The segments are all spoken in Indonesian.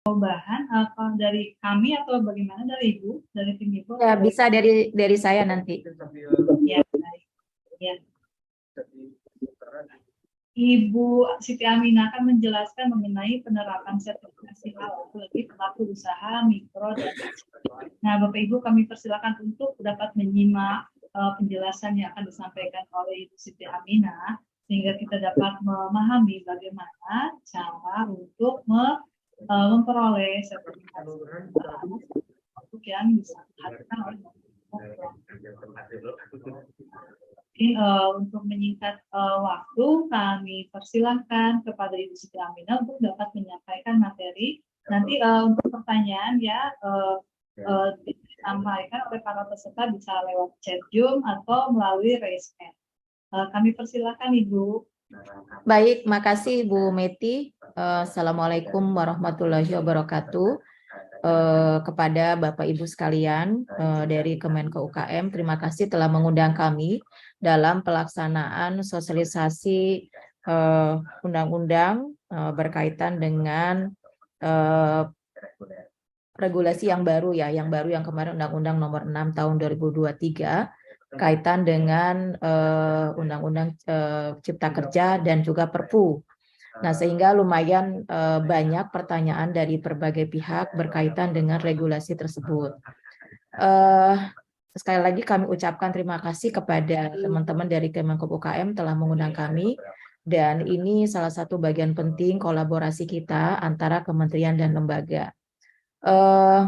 Bahan apa dari kami atau bagaimana, dari Ibu, dari tim Ibu? Ya, bisa dari saya nanti. Ya, baik. Ya. Ibu Siti Aminah akan menjelaskan mengenai penerapan sertifikasi halal bagi pelaku usaha mikro dan kecil. Nah, Bapak Ibu, kami persilakan untuk dapat menyimak penjelasan yang akan disampaikan oleh Ibu Siti Aminah, sehingga kita dapat memahami bagaimana cara untuk memperoleh sertifikasi untuk yang bisa dihadirkan oleh untuk menyingkat waktu, kami persilahkan kepada Ibu Siti Aminah untuk dapat menyampaikan materi. Nanti untuk pertanyaan ya disampaikan oleh para peserta bisa lewat chat Zoom atau melalui raise hand. Kami persilahkan Ibu. Baik, makasih Bu Meti. Assalamualaikum warahmatullahi wabarakatuh. Kepada Bapak Ibu sekalian dari Kemenko UKM, terima kasih telah mengundang kami dalam pelaksanaan sosialisasi undang-undang berkaitan dengan regulasi yang baru yang kemarin Undang-Undang Nomor 6 Tahun 2023 kaitan dengan Undang-Undang Cipta Kerja dan juga Perpu. Nah, sehingga lumayan banyak pertanyaan dari berbagai pihak berkaitan dengan regulasi tersebut. Sekali lagi kami ucapkan terima kasih kepada teman-teman dari Kemenko UKM telah mengundang kami, dan ini salah satu bagian penting kolaborasi kita antara kementerian dan lembaga.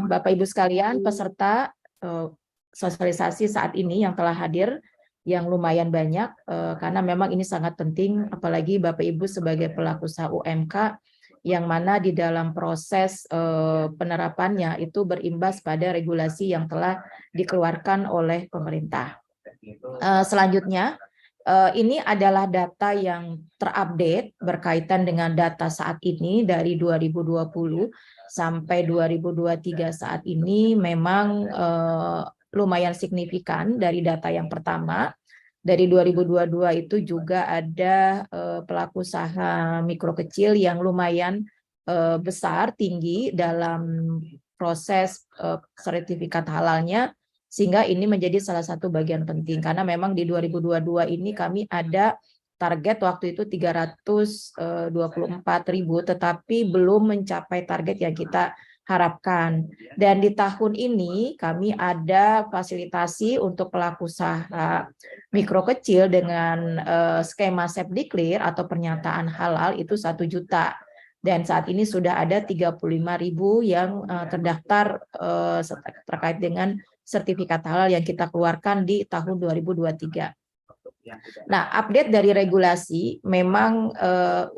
Bapak Ibu sekalian, peserta sosialisasi saat ini yang telah hadir, yang lumayan banyak, karena memang ini sangat penting, apalagi Bapak Ibu sebagai pelaku usaha UMK, yang mana di dalam proses penerapannya itu berimbas pada regulasi yang telah dikeluarkan oleh pemerintah. Selanjutnya, ini adalah data yang terupdate berkaitan dengan data saat ini dari 2020 sampai 2023 saat ini memang lumayan signifikan. Dari data yang pertama, dari 2022 itu juga ada pelaku usaha mikro kecil yang lumayan besar, tinggi dalam proses sertifikat halalnya, sehingga ini menjadi salah satu bagian penting. Karena memang di 2022 ini kami ada target waktu itu 324.000, tetapi belum mencapai target yang kita harapkan. Dan di tahun ini kami ada fasilitasi untuk pelaku usaha mikro kecil dengan skema Sepdiklir atau pernyataan halal itu 1 juta. Dan saat ini sudah ada 35.000 yang terdaftar terkait dengan sertifikat halal yang kita keluarkan di tahun 2023. Nah, update dari regulasi, memang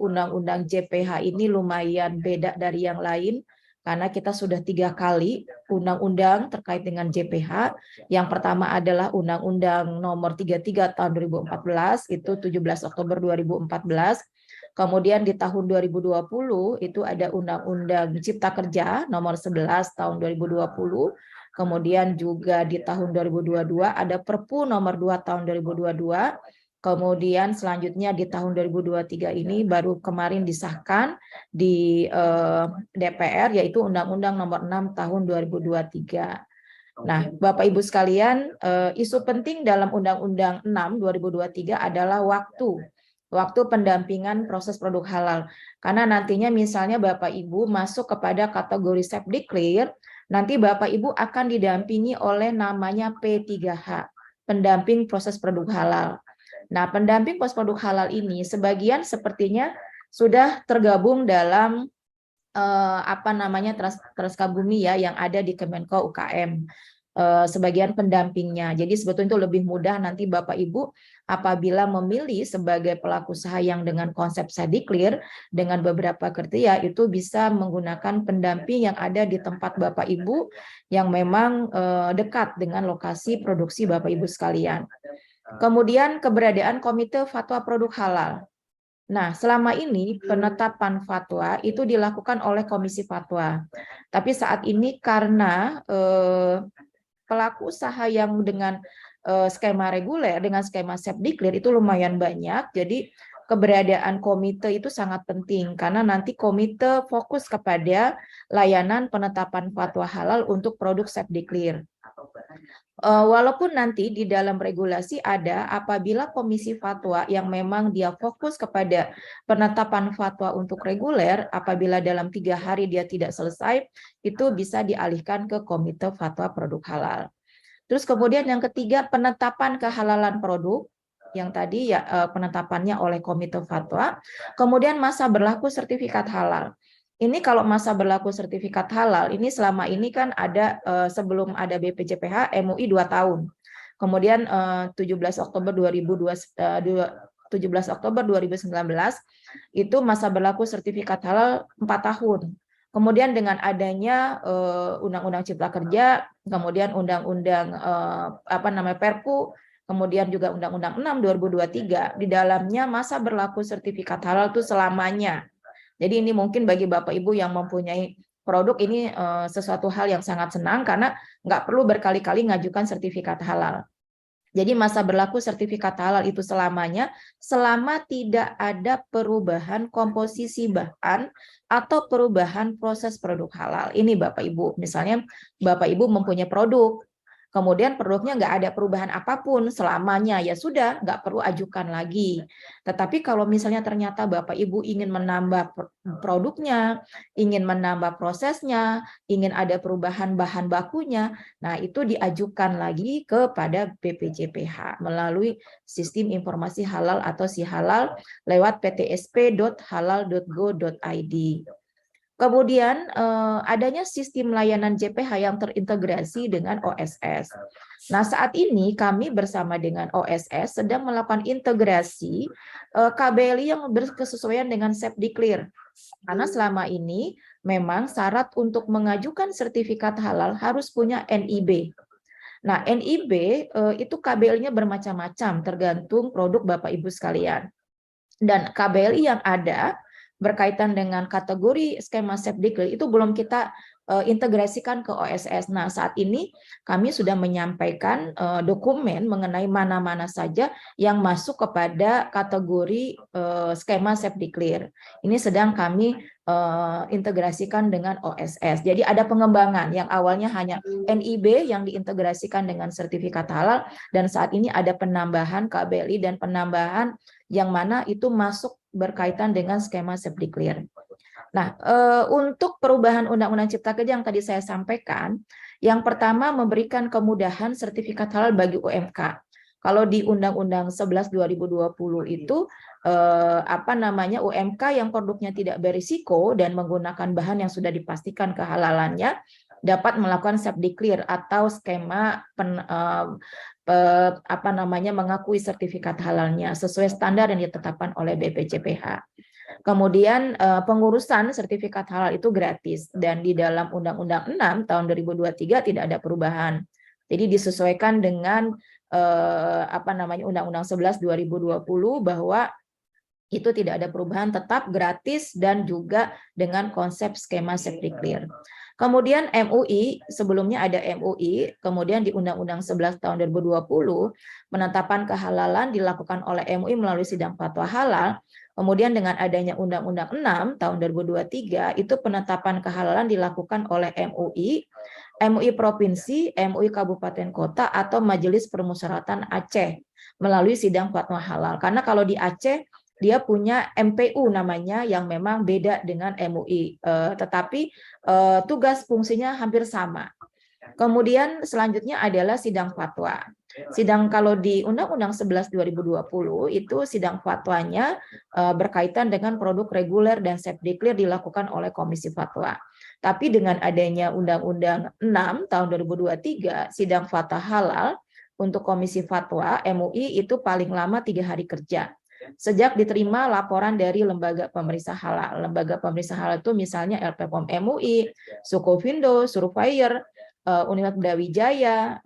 Undang-Undang JPH ini lumayan beda dari yang lain, karena kita sudah 3 kali undang-undang terkait dengan JPH. Yang pertama adalah Undang-Undang Nomor 33 Tahun 2014, itu 17 Oktober 2014. Kemudian di tahun 2020 itu ada Undang-Undang Cipta Kerja Nomor 11 Tahun 2020. Kemudian juga di tahun 2022 ada Perpu Nomor 2 Tahun 2022. Kemudian selanjutnya di tahun 2023 ini baru kemarin disahkan di DPR, yaitu Undang-Undang Nomor 6 Tahun 2023. Nah, Bapak Ibu sekalian, isu penting dalam Undang-Undang 6 2023 adalah waktu pendampingan proses produk halal. Karena nantinya misalnya Bapak Ibu masuk kepada kategori Sepdiklir, nanti Bapak Ibu akan didampingi oleh namanya P3H, pendamping proses produk halal. Nah, pendamping proses produk halal ini sebagian sepertinya sudah tergabung dalam Transkabumi yang ada di Kemenko UKM. Sebagian pendampingnya. Jadi sebetulnya itu lebih mudah nanti Bapak Ibu apabila memilih sebagai pelaku usaha yang dengan konsep Sepdiklir dengan beberapa kriteria, itu bisa menggunakan pendamping yang ada di tempat Bapak Ibu yang memang dekat dengan lokasi produksi Bapak Ibu sekalian. Kemudian keberadaan Komite Fatwa Produk Halal. Nah, selama ini penetapan fatwa itu dilakukan oleh Komisi Fatwa. Tapi saat ini karena pelaku usaha yang dengan skema reguler, dengan skema Sepdiklir itu lumayan banyak, jadi keberadaan komite itu sangat penting karena nanti komite fokus kepada layanan penetapan fatwa halal untuk produk Sepdiklir. Walaupun nanti di dalam regulasi ada apabila komisi fatwa yang memang dia fokus kepada penetapan fatwa untuk reguler, apabila dalam 3 hari dia tidak selesai, itu bisa dialihkan ke komite fatwa produk halal. Terus kemudian yang ketiga, penetapan kehalalan produk, yang tadi ya penetapannya oleh komite fatwa, kemudian masa berlaku sertifikat halal. Ini kalau masa berlaku sertifikat halal, ini selama ini kan ada sebelum ada BPJPH MUI 2 tahun. Kemudian 17 Oktober 2019 itu masa berlaku sertifikat halal 4 tahun. Kemudian dengan adanya Undang-Undang Cipta Kerja, kemudian Undang-Undang Perpu, kemudian juga Undang-Undang 6 2023, di dalamnya masa berlaku sertifikat halal itu selamanya. Jadi ini mungkin bagi Bapak Ibu yang mempunyai produk ini sesuatu hal yang sangat senang karena nggak perlu berkali-kali ngajukan sertifikat halal. Jadi masa berlaku sertifikat halal itu selamanya selama tidak ada perubahan komposisi bahan atau perubahan proses produk halal. Ini Bapak Ibu, misalnya Bapak Ibu mempunyai produk, kemudian produknya nggak ada perubahan apapun selamanya, ya sudah, nggak perlu ajukan lagi. Tetapi kalau misalnya ternyata Bapak Ibu ingin menambah produknya, ingin menambah prosesnya, ingin ada perubahan bahan bakunya, nah itu diajukan lagi kepada BPJPH melalui Sistem Informasi Halal atau SIHalal lewat ptsp.halal.go.id. Kemudian adanya sistem layanan JPH yang terintegrasi dengan OSS. Nah, saat ini kami bersama dengan OSS sedang melakukan integrasi KBLI yang berkesesuaian dengan Sepdiklir. Karena selama ini memang syarat untuk mengajukan sertifikat halal harus punya NIB. Nah, NIB itu KBLI-nya bermacam-macam tergantung produk Bapak Ibu sekalian. Dan KBLI yang ada berkaitan dengan kategori skema Sepdiklir itu belum kita integrasikan ke OSS. Nah, saat ini kami sudah menyampaikan dokumen mengenai mana-mana saja yang masuk kepada kategori skema Sepdiklir. Ini sedang kami integrasikan dengan OSS. Jadi ada pengembangan yang awalnya hanya NIB yang diintegrasikan dengan sertifikat halal, dan saat ini ada penambahan KBLI dan penambahan yang mana itu masuk berkaitan dengan skema Sepdiklir. Nah, untuk perubahan Undang-Undang Cipta Kerja yang tadi saya sampaikan, yang pertama memberikan kemudahan sertifikat halal bagi UMK. Kalau di Undang-Undang 11 2020 itu UMK yang produknya tidak berisiko dan menggunakan bahan yang sudah dipastikan kehalalannya dapat melakukan Sepdiklir atau skema mengakui sertifikat halalnya sesuai standar yang ditetapkan oleh BPJPH. Kemudian pengurusan sertifikat halal itu gratis dan di dalam Undang-Undang 6 tahun 2023 tidak ada perubahan. Jadi disesuaikan dengan Undang-Undang 11 2020 bahwa itu tidak ada perubahan, tetap gratis dan juga dengan konsep skema Sepdiklir. Kemudian MUI, sebelumnya ada MUI, kemudian di Undang-Undang 11 tahun 2020, penetapan kehalalan dilakukan oleh MUI melalui sidang fatwa halal. Kemudian dengan adanya Undang-Undang 6 tahun 2023, itu penetapan kehalalan dilakukan oleh MUI, MUI Provinsi, MUI Kabupaten Kota, atau Majelis Permusyawaratan Aceh melalui sidang fatwa halal. Karena kalau di Aceh, dia punya MPU namanya yang memang beda dengan MUI, tetapi tugas fungsinya hampir sama. Kemudian selanjutnya adalah sidang fatwa. Sidang kalau di Undang-Undang 11 2020 itu sidang fatwanya berkaitan dengan produk reguler dan Sepdiklir dilakukan oleh Komisi Fatwa. Tapi dengan adanya Undang-Undang 6 tahun 2023, sidang fatwa halal untuk Komisi Fatwa MUI itu paling lama 3 hari kerja. Sejak diterima laporan dari lembaga pemeriksa halal. Lembaga pemeriksa halal itu misalnya LPPOM MUI, Sukovindo, Surveyor, Universitas Brawijaya,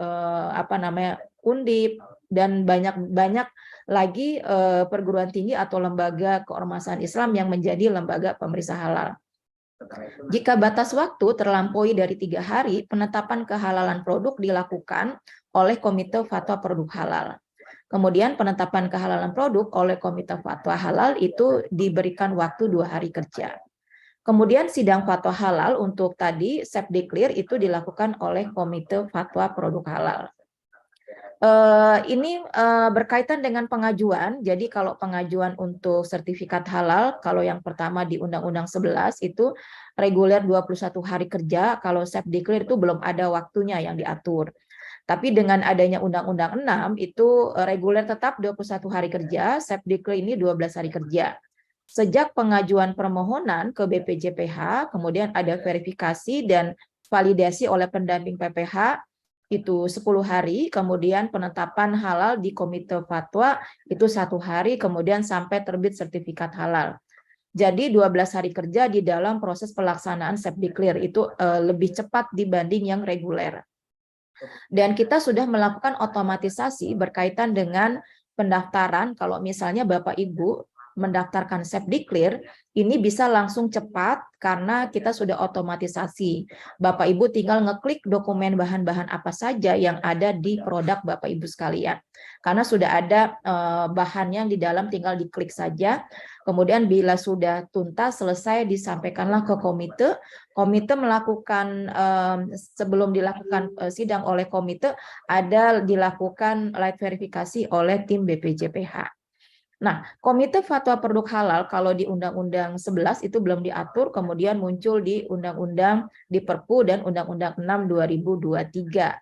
Undip, dan banyak lagi perguruan tinggi atau lembaga keormasan Islam yang menjadi lembaga pemeriksa halal. Jika batas waktu terlampaui dari 3 hari, penetapan kehalalan produk dilakukan oleh Komite Fatwa Produk Halal. Kemudian penetapan kehalalan produk oleh Komite Fatwa Halal itu diberikan waktu 2 hari kerja. Kemudian sidang fatwa halal untuk tadi Sepdiklir itu dilakukan oleh Komite Fatwa Produk Halal. Ini berkaitan dengan pengajuan. Jadi kalau pengajuan untuk sertifikat halal, kalau yang pertama di Undang-Undang 11 itu reguler 21 hari kerja, kalau Sepdiklir itu belum ada waktunya yang diatur. Tapi dengan adanya Undang-Undang 6 itu reguler tetap 21 hari kerja, Sepdiklir ini 12 hari kerja. Sejak pengajuan permohonan ke BPJPH, kemudian ada verifikasi dan validasi oleh pendamping PPH, itu 10 hari, kemudian penetapan halal di Komite Fatwa itu 1 hari, kemudian sampai terbit sertifikat halal. Jadi 12 hari kerja di dalam proses pelaksanaan Sepdiklir itu lebih cepat dibanding yang reguler. Dan kita sudah melakukan otomatisasi berkaitan dengan pendaftaran. Kalau misalnya Bapak Ibu mendaftarkan Sepdiklir, ini bisa langsung cepat karena kita sudah otomatisasi. Bapak Ibu tinggal ngeklik dokumen bahan-bahan apa saja yang ada di produk Bapak Ibu sekalian. Karena sudah ada bahan yang di dalam, tinggal diklik saja. Kemudian bila sudah tuntas, selesai, disampaikanlah ke komite. Komite melakukan, sebelum dilakukan sidang oleh komite, ada dilakukan live verifikasi oleh tim BPJPH. Nah, Komite Fatwa Produk Halal kalau di Undang-Undang 11 itu belum diatur, kemudian muncul di Undang-Undang di Perpu dan Undang-Undang 6 2023.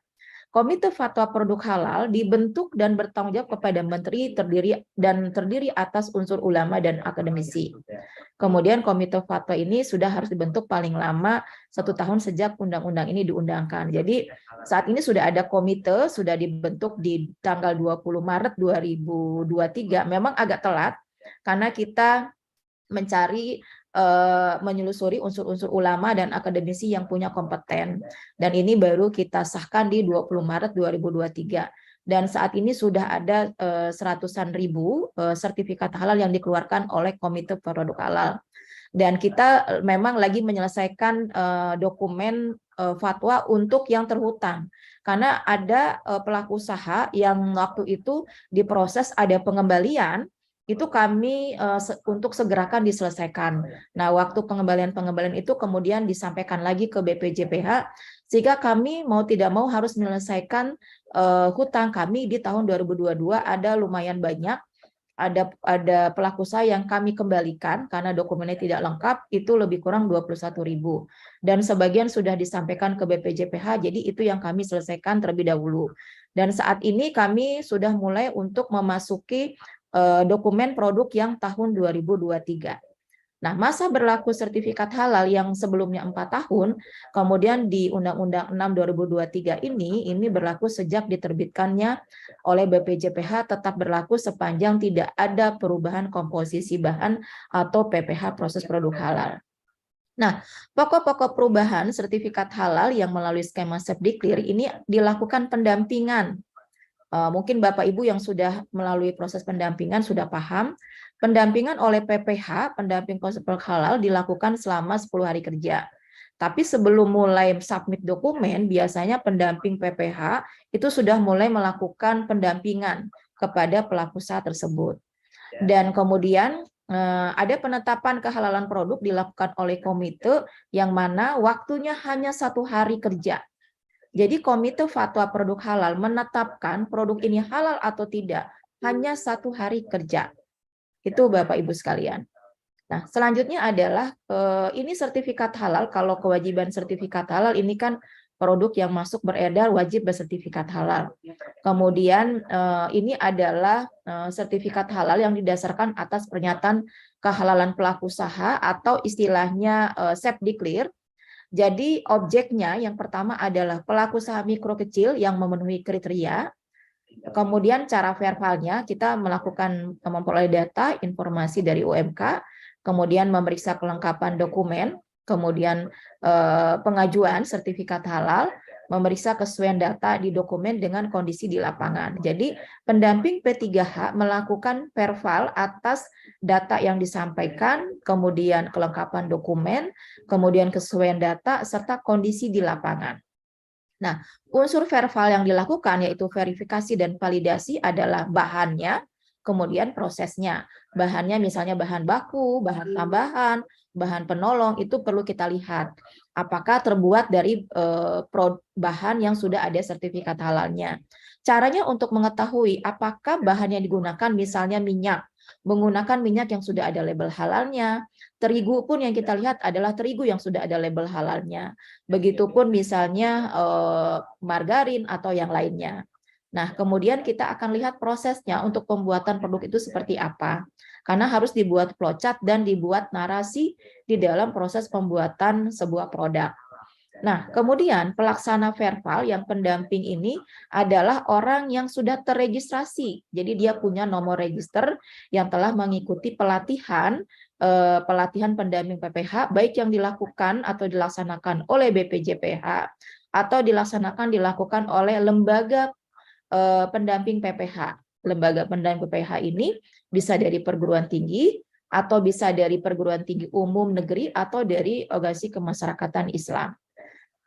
Komite Fatwa Produk Halal dibentuk dan bertanggung jawab kepada Menteri, terdiri atas unsur ulama dan akademisi. Kemudian Komite Fatwa ini sudah harus dibentuk paling lama 1 tahun sejak undang-undang ini diundangkan. Jadi saat ini sudah ada komite, sudah dibentuk di tanggal 20 Maret 2023. Memang agak telat karena kita mencari menyelusuri unsur-unsur ulama dan akademisi yang punya kompeten. Dan ini baru kita sahkan di 20 Maret 2023. Dan saat ini sudah ada seratusan ribu sertifikat halal yang dikeluarkan oleh Komite Produk Halal. Dan kita memang lagi menyelesaikan dokumen fatwa untuk yang terhutang. Karena ada pelaku usaha yang waktu itu diproses ada pengembalian, itu kami untuk segerakan diselesaikan. Nah, waktu pengembalian itu kemudian disampaikan lagi ke BPJPH, sehingga kami mau tidak mau harus menyelesaikan hutang kami di tahun 2022 ada lumayan banyak. Ada pelaku usaha yang kami kembalikan karena dokumennya tidak lengkap, itu lebih kurang 21.000. Dan sebagian sudah disampaikan ke BPJPH, jadi itu yang kami selesaikan terlebih dahulu. Dan saat ini kami sudah mulai untuk memasuki dokumen produk yang tahun 2023. Nah, masa berlaku sertifikat halal yang sebelumnya 4 tahun, kemudian di Undang-Undang 6 2023 ini berlaku sejak diterbitkannya oleh BPJPH, tetap berlaku sepanjang tidak ada perubahan komposisi bahan atau PPH proses produk halal. Nah, pokok-pokok perubahan sertifikat halal yang melalui skema Sepdiklir ini dilakukan pendampingan. Mungkin Bapak Ibu yang sudah melalui proses pendampingan sudah paham, pendampingan oleh PPH, pendamping proses produk halal dilakukan selama 10 hari kerja. Tapi sebelum mulai submit dokumen, biasanya pendamping PPH itu sudah mulai melakukan pendampingan kepada pelaku usaha tersebut. Dan kemudian ada penetapan kehalalan produk dilakukan oleh komite yang mana waktunya hanya 1 hari kerja. Jadi Komite Fatwa Produk Halal menetapkan produk ini halal atau tidak hanya 1 hari kerja. Itu Bapak Ibu sekalian. Nah, selanjutnya adalah ini sertifikat halal. Kalau kewajiban sertifikat halal ini kan produk yang masuk beredar wajib bersertifikat halal. Kemudian ini adalah sertifikat halal yang didasarkan atas pernyataan kehalalan pelaku usaha atau istilahnya Sepdiklir. Jadi objeknya yang pertama adalah pelaku usaha mikro kecil yang memenuhi kriteria. Kemudian cara verbalnya kita melakukan memperoleh data, informasi dari UMK, kemudian memeriksa kelengkapan dokumen, kemudian pengajuan sertifikat halal, memeriksa kesesuaian data di dokumen dengan kondisi di lapangan. Jadi pendamping P3H melakukan verbal atas data yang disampaikan, kemudian kelengkapan dokumen, kemudian kesesuaian data, serta kondisi di lapangan. Nah, unsur verbal yang dilakukan yaitu verifikasi dan validasi adalah bahannya, kemudian prosesnya. Bahannya misalnya bahan baku, bahan tambahan, bahan penolong, itu perlu kita lihat. Apakah terbuat dari bahan yang sudah ada sertifikat halalnya. Caranya untuk mengetahui apakah bahan yang digunakan misalnya minyak, menggunakan minyak yang sudah ada label halalnya. Terigu pun yang kita lihat adalah terigu yang sudah ada label halalnya. Begitupun misalnya margarin atau yang lainnya. Nah, kemudian kita akan lihat prosesnya untuk pembuatan produk itu seperti apa. Karena harus dibuat flowchart dan dibuat narasi di dalam proses pembuatan sebuah produk. Nah, kemudian pelaksana verbal yang pendamping ini adalah orang yang sudah terregistrasi. Jadi dia punya nomor register yang telah mengikuti pelatihan pendamping PPH, baik yang dilakukan atau dilaksanakan oleh BPJPH atau dilakukan oleh lembaga pendamping PPH. Lembaga pendamping PPH ini bisa dari perguruan tinggi atau bisa dari perguruan tinggi umum negeri atau dari organisasi kemasyarakatan Islam.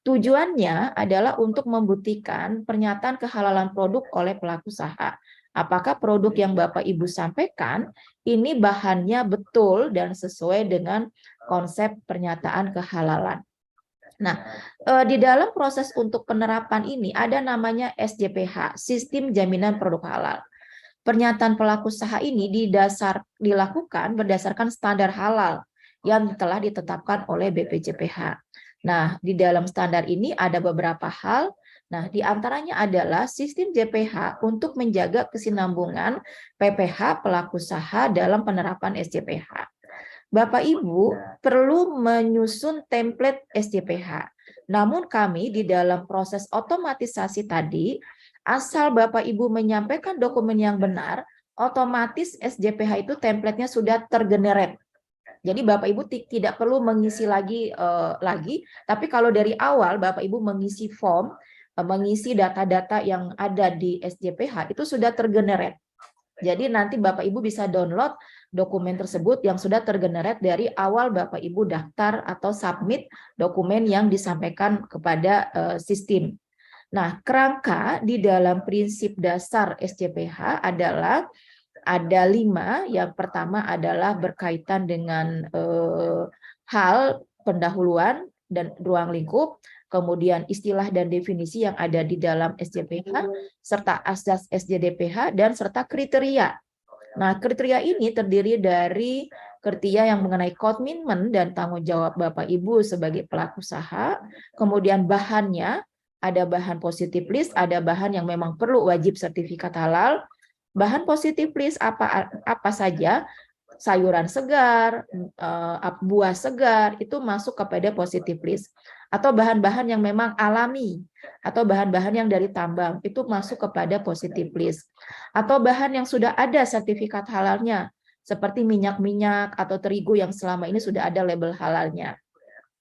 Tujuannya adalah untuk membuktikan pernyataan kehalalan produk oleh pelaku usaha. Apakah produk yang Bapak Ibu sampaikan ini bahannya betul dan sesuai dengan konsep pernyataan kehalalan. Nah, di dalam proses untuk penerapan ini ada namanya SJPH, Sistem Jaminan Produk Halal. Pernyataan pelaku usaha ini dilakukan berdasarkan standar halal yang telah ditetapkan oleh BPJPH. Nah, di dalam standar ini ada beberapa hal. Nah, di antaranya adalah sistem JPH untuk menjaga kesinambungan PPH pelaku usaha dalam penerapan SJPH. Bapak Ibu perlu menyusun template SJPH. Namun kami di dalam proses otomatisasi tadi, asal Bapak Ibu menyampaikan dokumen yang benar, otomatis SJPH itu template-nya sudah tergenerate. Jadi Bapak Ibu tidak perlu mengisi lagi, tapi kalau dari awal Bapak Ibu mengisi form, mengisi data-data yang ada di SJPH itu sudah tergenerate. Jadi nanti Bapak Ibu bisa download dokumen tersebut yang sudah tergenerate dari awal Bapak Ibu daftar atau submit dokumen yang disampaikan kepada sistem. Nah, kerangka di dalam prinsip dasar SJPH adalah ada 5. Yang pertama adalah berkaitan dengan hal pendahuluan dan ruang lingkup, kemudian istilah dan definisi yang ada di dalam SJPH, serta asas SJDPH, dan serta kriteria. Nah, kriteria ini terdiri dari kriteria yang mengenai komitmen dan tanggung jawab Bapak Ibu sebagai pelaku usaha, kemudian bahannya, ada bahan positif list, ada bahan yang memang perlu wajib sertifikat halal. Bahan positif list apa saja? Sayuran segar, buah segar, itu masuk kepada positif list. Atau bahan-bahan yang memang alami, atau bahan-bahan yang dari tambang, itu masuk kepada positif list. Atau bahan yang sudah ada sertifikat halalnya, seperti minyak-minyak atau terigu yang selama ini sudah ada label halalnya.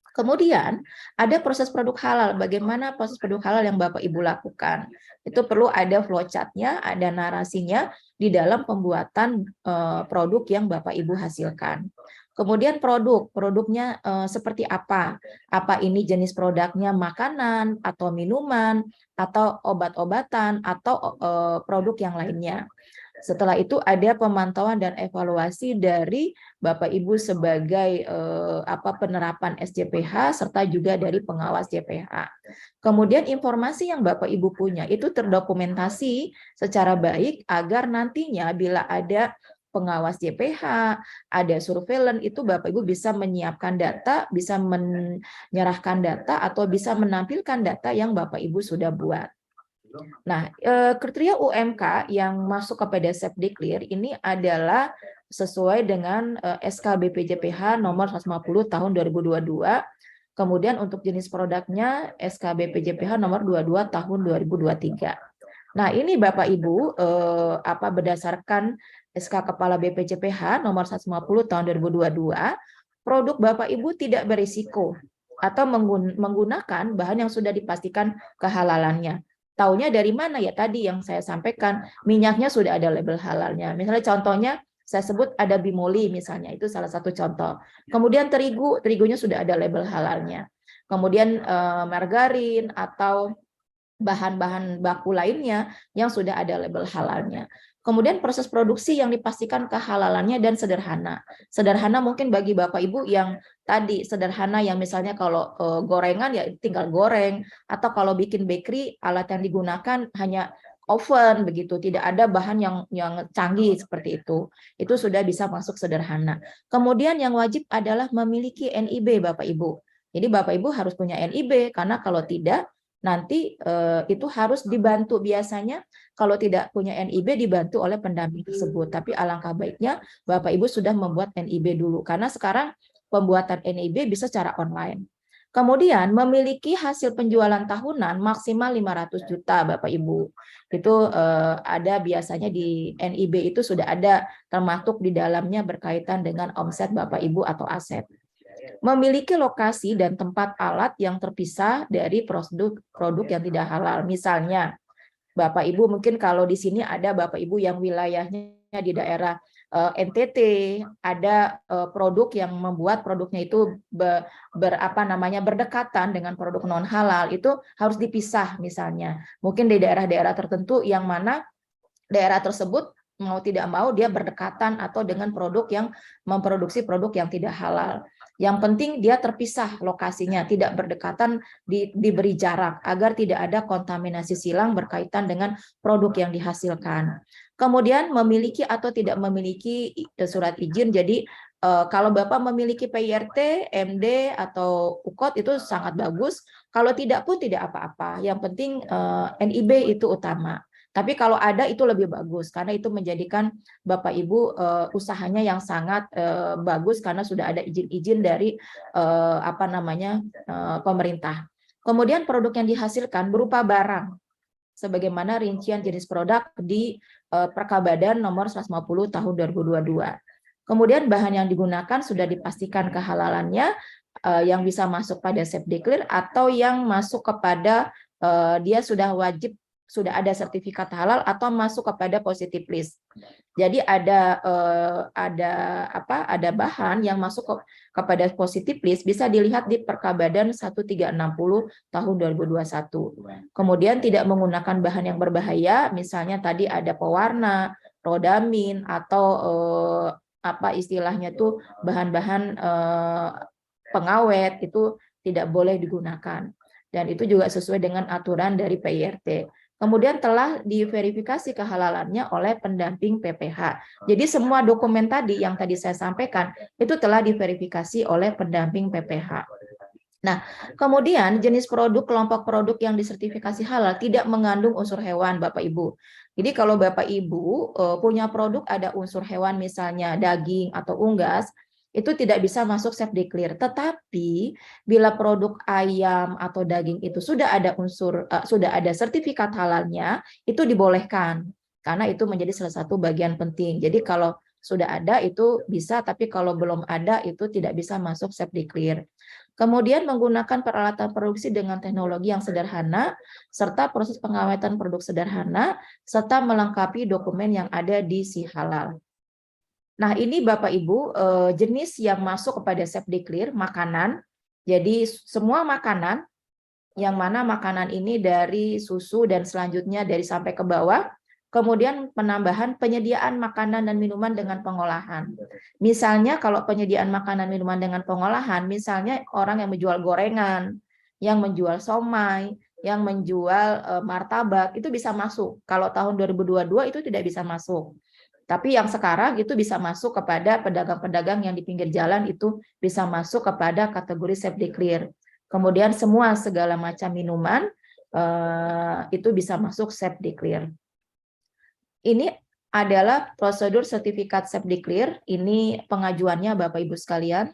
Kemudian ada proses produk halal. Bagaimana proses produk halal yang Bapak Ibu lakukan? Itu perlu ada flowchart-nya, ada narasinya di dalam pembuatan produk yang Bapak Ibu hasilkan. Kemudian produknya seperti apa? Apa ini jenis produknya makanan atau minuman atau obat-obatan atau produk yang lainnya. Setelah itu ada pemantauan dan evaluasi dari Bapak Ibu sebagai penerapan SJPH serta juga dari pengawas JPH. Kemudian informasi yang Bapak Ibu punya itu terdokumentasi secara baik agar nantinya bila ada pengawas JPH, ada surveillance, itu Bapak Ibu bisa menyiapkan data, bisa menyerahkan data atau bisa menampilkan data yang Bapak Ibu sudah buat. Nah, kriteria UMK yang masuk kepada Sepdiklir ini adalah sesuai dengan SK BPJPH nomor 150 tahun 2022. Kemudian untuk jenis produknya SK BPJPH nomor 22 tahun 2023. Nah, ini Bapak Ibu berdasarkan SK Kepala BPJPH nomor 150 tahun 2022, produk Bapak Ibu tidak berisiko atau menggunakan bahan yang sudah dipastikan kehalalannya. Taunya dari mana ya? Tadi yang saya sampaikan, minyaknya sudah ada label halalnya. Misalnya contohnya, saya sebut ada bimoli misalnya, itu salah satu contoh. Kemudian terigunya sudah ada label halalnya. Kemudian margarin atau bahan-bahan baku lainnya yang sudah ada label halalnya. Kemudian proses produksi yang dipastikan kehalalannya dan sederhana. Sederhana mungkin bagi Bapak Ibu yang tadi sederhana yang misalnya kalau gorengan ya tinggal goreng, atau kalau bikin bakery alat yang digunakan hanya oven begitu, tidak ada bahan yang canggih seperti itu. Itu sudah bisa masuk sederhana. Kemudian yang wajib adalah memiliki NIB Bapak Ibu. Jadi Bapak Ibu harus punya NIB karena kalau tidak nanti itu harus dibantu, biasanya kalau tidak punya NIB dibantu oleh pendamping tersebut. Tapi alangkah baiknya Bapak Ibu sudah membuat NIB dulu, karena sekarang pembuatan NIB bisa secara online. Kemudian memiliki hasil penjualan tahunan maksimal 500 juta Bapak Ibu. Itu ada biasanya di NIB itu sudah ada termasuk di dalamnya berkaitan dengan omset Bapak Ibu atau aset. Memiliki lokasi dan tempat alat yang terpisah dari produk yang tidak halal. Misalnya, Bapak Ibu mungkin kalau di sini ada Bapak Ibu yang wilayahnya di daerah NTT, ada produk yang membuat produknya itu berdekatan dengan produk non halal, itu harus dipisah misalnya. Mungkin di daerah-daerah tertentu yang mana daerah tersebut mau tidak mau dia berdekatan atau dengan produk yang memproduksi produk yang tidak halal. Yang penting dia terpisah lokasinya, tidak berdekatan, diberi jarak agar tidak ada kontaminasi silang berkaitan dengan produk yang dihasilkan. Kemudian memiliki atau tidak memiliki surat izin. Jadi kalau Bapak memiliki PIRT, MD atau UKOT itu sangat bagus. Kalau tidak pun tidak apa-apa. Yang penting NIB itu utama. Tapi kalau ada itu lebih bagus karena itu menjadikan Bapak Ibu usahanya yang sangat bagus karena sudah ada izin-izin dari pemerintah. Kemudian produk yang dihasilkan berupa barang sebagaimana rincian jenis produk di Perkabadan nomor 150 tahun 2022. Kemudian bahan yang digunakan sudah dipastikan kehalalannya, yang bisa masuk pada safe declare atau yang masuk kepada dia sudah wajib, sudah ada sertifikat halal atau masuk kepada positive list. Jadi ada bahan yang masuk kepada positive list bisa dilihat di Perkabadan 1360 tahun 2021. Kemudian tidak menggunakan bahan yang berbahaya, misalnya tadi ada pewarna, rodamin atau istilahnya tuh bahan-bahan pengawet itu tidak boleh digunakan. Dan itu juga sesuai dengan aturan dari PIRT. Kemudian telah diverifikasi kehalalannya oleh pendamping PPH. Jadi semua dokumen tadi yang tadi saya sampaikan itu telah diverifikasi oleh pendamping PPH. Nah, kemudian jenis produk, kelompok produk yang disertifikasi halal tidak mengandung unsur hewan, Bapak Ibu. Jadi kalau Bapak Ibu punya produk ada unsur hewan, misalnya daging atau unggas, itu tidak bisa masuk safe declare. Tetapi bila produk ayam atau daging itu sudah ada sertifikat halalnya, itu dibolehkan karena itu menjadi salah satu bagian penting. Jadi kalau sudah ada itu bisa, tapi kalau belum ada itu tidak bisa masuk safe declare. Kemudian menggunakan peralatan produksi dengan teknologi yang sederhana, serta proses pengawetan produk sederhana, serta melengkapi dokumen yang ada di si halal. Nah, ini Bapak Ibu jenis yang masuk kepada safe declare makanan. Jadi semua makanan yang mana makanan ini dari susu dan selanjutnya dari sampai ke bawah. Kemudian penambahan penyediaan makanan dan minuman dengan pengolahan. Misalnya kalau penyediaan makanan minuman dengan pengolahan, misalnya orang yang menjual gorengan, yang menjual somai, yang menjual martabak, itu bisa masuk. Kalau tahun 2022 itu tidak bisa masuk. Tapi yang sekarang itu bisa masuk kepada pedagang-pedagang yang di pinggir jalan, itu bisa masuk kepada kategori safe declare. Kemudian semua segala macam minuman itu bisa masuk safe declare. Ini adalah prosedur sertifikat safe declare. Ini pengajuannya Bapak Ibu sekalian.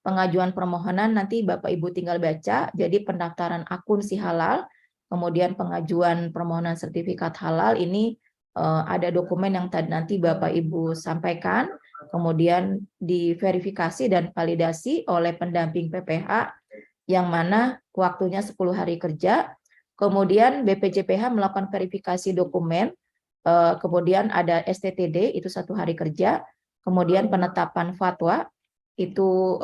Pengajuan permohonan nanti Bapak Ibu tinggal baca. Jadi pendaftaran akun si halal, kemudian pengajuan permohonan sertifikat halal, ini ada dokumen yang tadi nanti Bapak Ibu sampaikan, kemudian diverifikasi dan validasi oleh pendamping PPH, yang mana waktunya 10 hari kerja. Kemudian BPJPH melakukan verifikasi dokumen, kemudian ada STTD itu 1 hari kerja, kemudian penetapan fatwa itu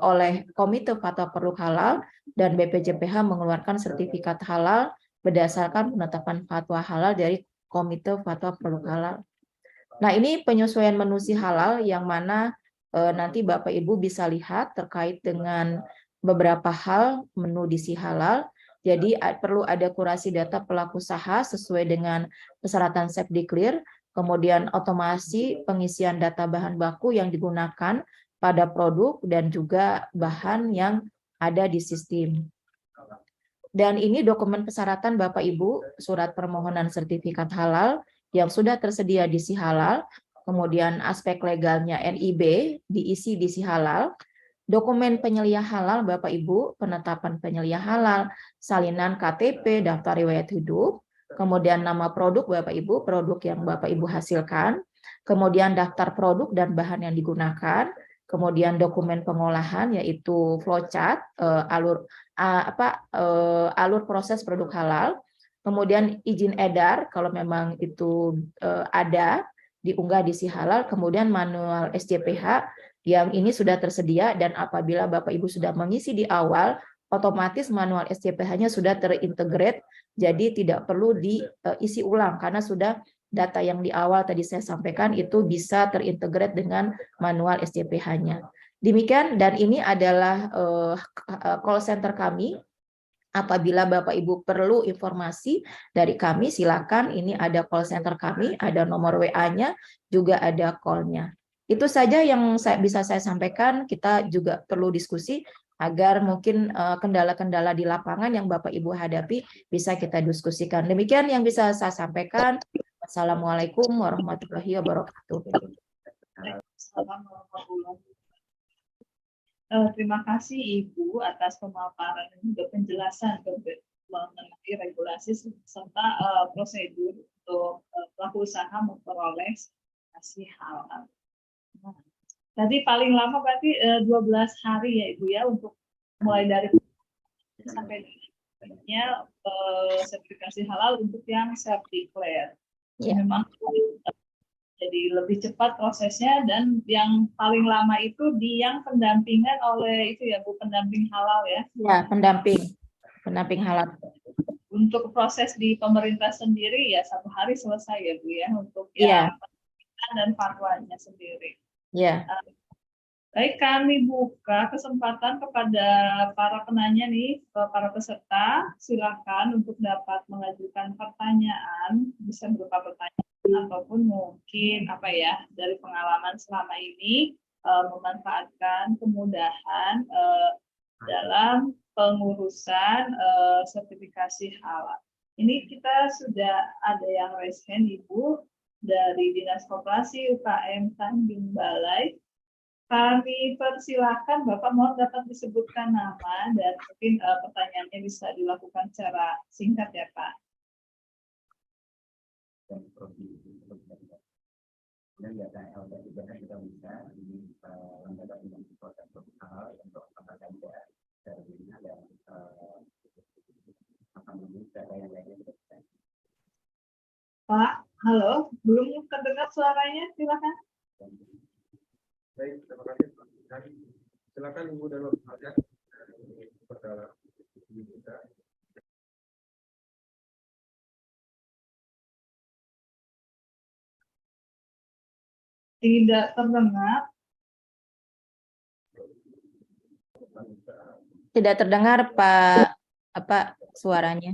oleh Komite Fatwa Produk Halal, dan BPJPH mengeluarkan sertifikat halal berdasarkan penetapan fatwa halal dari Komite Fatwa Produk Halal. Nah, ini penyesuaian menu si halal yang mana nanti Bapak Ibu bisa lihat terkait dengan beberapa hal menu di si halal. Jadi perlu ada kurasi data pelaku usaha sesuai dengan persyaratan Sepdiklir, kemudian otomasi pengisian data bahan baku yang digunakan pada produk dan juga bahan yang ada di sistem. Dan ini dokumen persyaratan Bapak Ibu, surat permohonan sertifikat halal yang sudah tersedia di si halal, kemudian aspek legalnya NIB diisi di si halal, dokumen penyelia halal Bapak Ibu, penetapan penyelia halal, salinan KTP, daftar riwayat hidup, kemudian nama produk Bapak Ibu, produk yang Bapak Ibu hasilkan, kemudian daftar produk dan bahan yang digunakan, kemudian dokumen pengolahan yaitu flowchart, alur proses produk halal, kemudian izin edar kalau memang itu ada diunggah di si halal, kemudian manual SJPH yang ini sudah tersedia dan apabila Bapak Ibu sudah mengisi di awal, otomatis manual SJPH-nya sudah terintegrate, jadi tidak perlu diisi ulang karena sudah data yang di awal tadi saya sampaikan itu bisa terintegrate dengan manual SJPH-nya. Demikian, dan ini adalah call center kami. Apabila Bapak Ibu perlu informasi dari kami, silakan. Ini ada call center kami, ada nomor WA-nya, juga ada call-nya. Itu saja yang bisa saya sampaikan. Kita juga perlu diskusi agar mungkin kendala-kendala di lapangan yang Bapak Ibu hadapi bisa kita diskusikan. Demikian yang bisa saya sampaikan. Wassalamualaikum warahmatullahi wabarakatuh. Terima kasih Ibu atas pemaparan dan juga penjelasan mengenai regulasi serta prosedur untuk pelaku usaha memperoleh sertifikasi halal. Nah, tadi paling lama berarti 12 hari ya Ibu ya untuk mulai dari sampai dengan sertifikasi halal untuk yang self-declare. Ya. Memang jadi lebih cepat prosesnya dan yang paling lama itu di yang pendampingan oleh itu ya Bu, pendamping halal ya. Ya, pendamping halal. Untuk proses di pemerintah sendiri ya 1 hari selesai ya Bu ya untuk yang dan fatwanya sendiri. Ya. Baik, kami buka kesempatan kepada para penanya nih, para peserta, silakan untuk dapat mengajukan pertanyaan, bisa berupa pertanyaan ataupun mungkin apa ya dari pengalaman selama ini memanfaatkan kemudahan dalam pengurusan sertifikasi halal. Ini kita sudah ada yang raise hand Ibu dari Dinas Koperasi UKM Tanjung Balai. Kami persilakan Bapak, mohon dapat disebutkan nama dan mungkin pertanyaannya bisa dilakukan secara singkat ya Pak. Pak, halo, belum terdengar suaranya, silakan. Baik, terima kasih. Silakan Ibu dan Bapak kepada kita. Tidak terdengar. Tidak terdengar Pak, apa suaranya?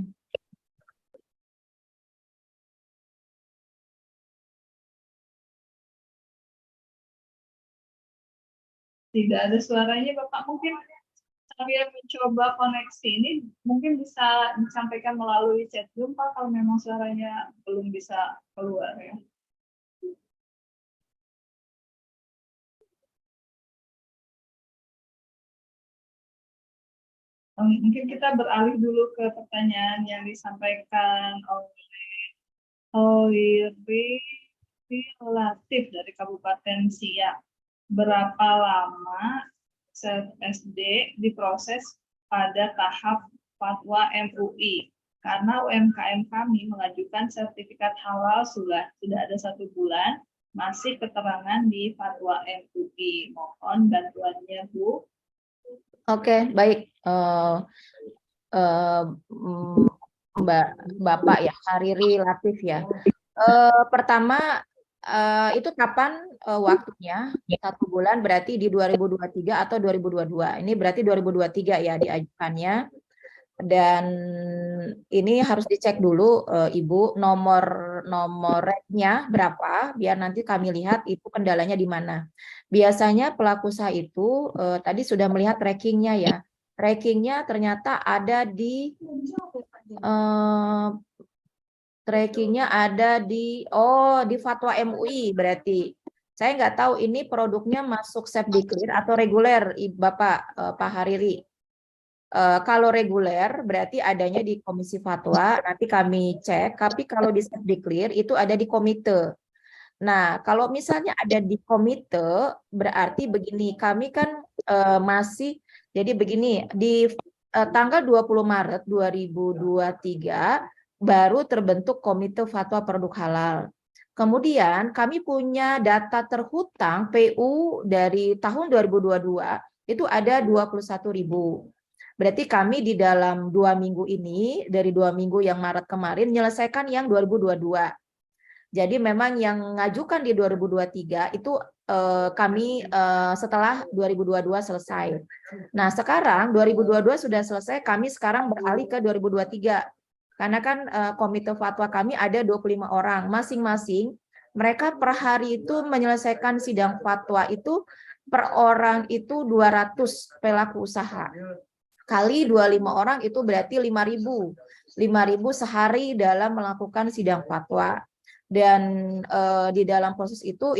Tidak ada suaranya Bapak, mungkin sambil mencoba koneksi ini mungkin bisa disampaikan melalui chat Zoom Pak kalau memang suaranya belum bisa keluar ya. Mungkin kita beralih dulu ke pertanyaan yang disampaikan oleh Latif dari Kabupaten Siak. Berapa lama SD diproses pada tahap fatwa MUI? Karena UMKM kami mengajukan sertifikat halal sudah ada 1 bulan, masih keterangan di fatwa MUI. Mohon bantuannya Bu. Oke, baik. Bapak ya, Hariri Latif ya. Pertama, itu kapan waktunya? 1 bulan berarti di 2023 atau 2022. Ini berarti 2023 ya diajukannya. Dan ini harus dicek dulu Ibu nomor reknya berapa biar nanti kami lihat itu kendalanya di mana. Biasanya pelaku usaha itu tadi sudah melihat rankingnya ya. Rankingnya ternyata ada di di Fatwa MUI berarti. Saya nggak tahu ini produknya masuk Sepdiklir atau reguler Bapak Pak Hariri. Kalau reguler berarti adanya di Komisi Fatwa, nanti kami cek, tapi kalau di Sepdiklir itu ada di komite. Nah, kalau misalnya ada di komite, berarti begini, kami kan masih, jadi begini, di tanggal 20 Maret 2023, baru terbentuk Komite Fatwa Produk Halal. Kemudian kami punya data terhutang PU dari tahun 2022, itu ada 21.000. Berarti kami di dalam 2 minggu ini, dari 2 minggu yang Maret kemarin, menyelesaikan yang 2022. Jadi memang yang ngajukan di 2023 itu kami setelah 2022 selesai. Nah sekarang 2022 sudah selesai, kami sekarang beralih ke 2023. Karena kan komite fatwa kami ada 25 orang, masing-masing mereka per hari itu menyelesaikan sidang fatwa itu per orang itu 200 pelaku usaha. Kali 25 orang itu berarti 5.000. 5.000 sehari dalam melakukan sidang fatwa. Dan di dalam proses itu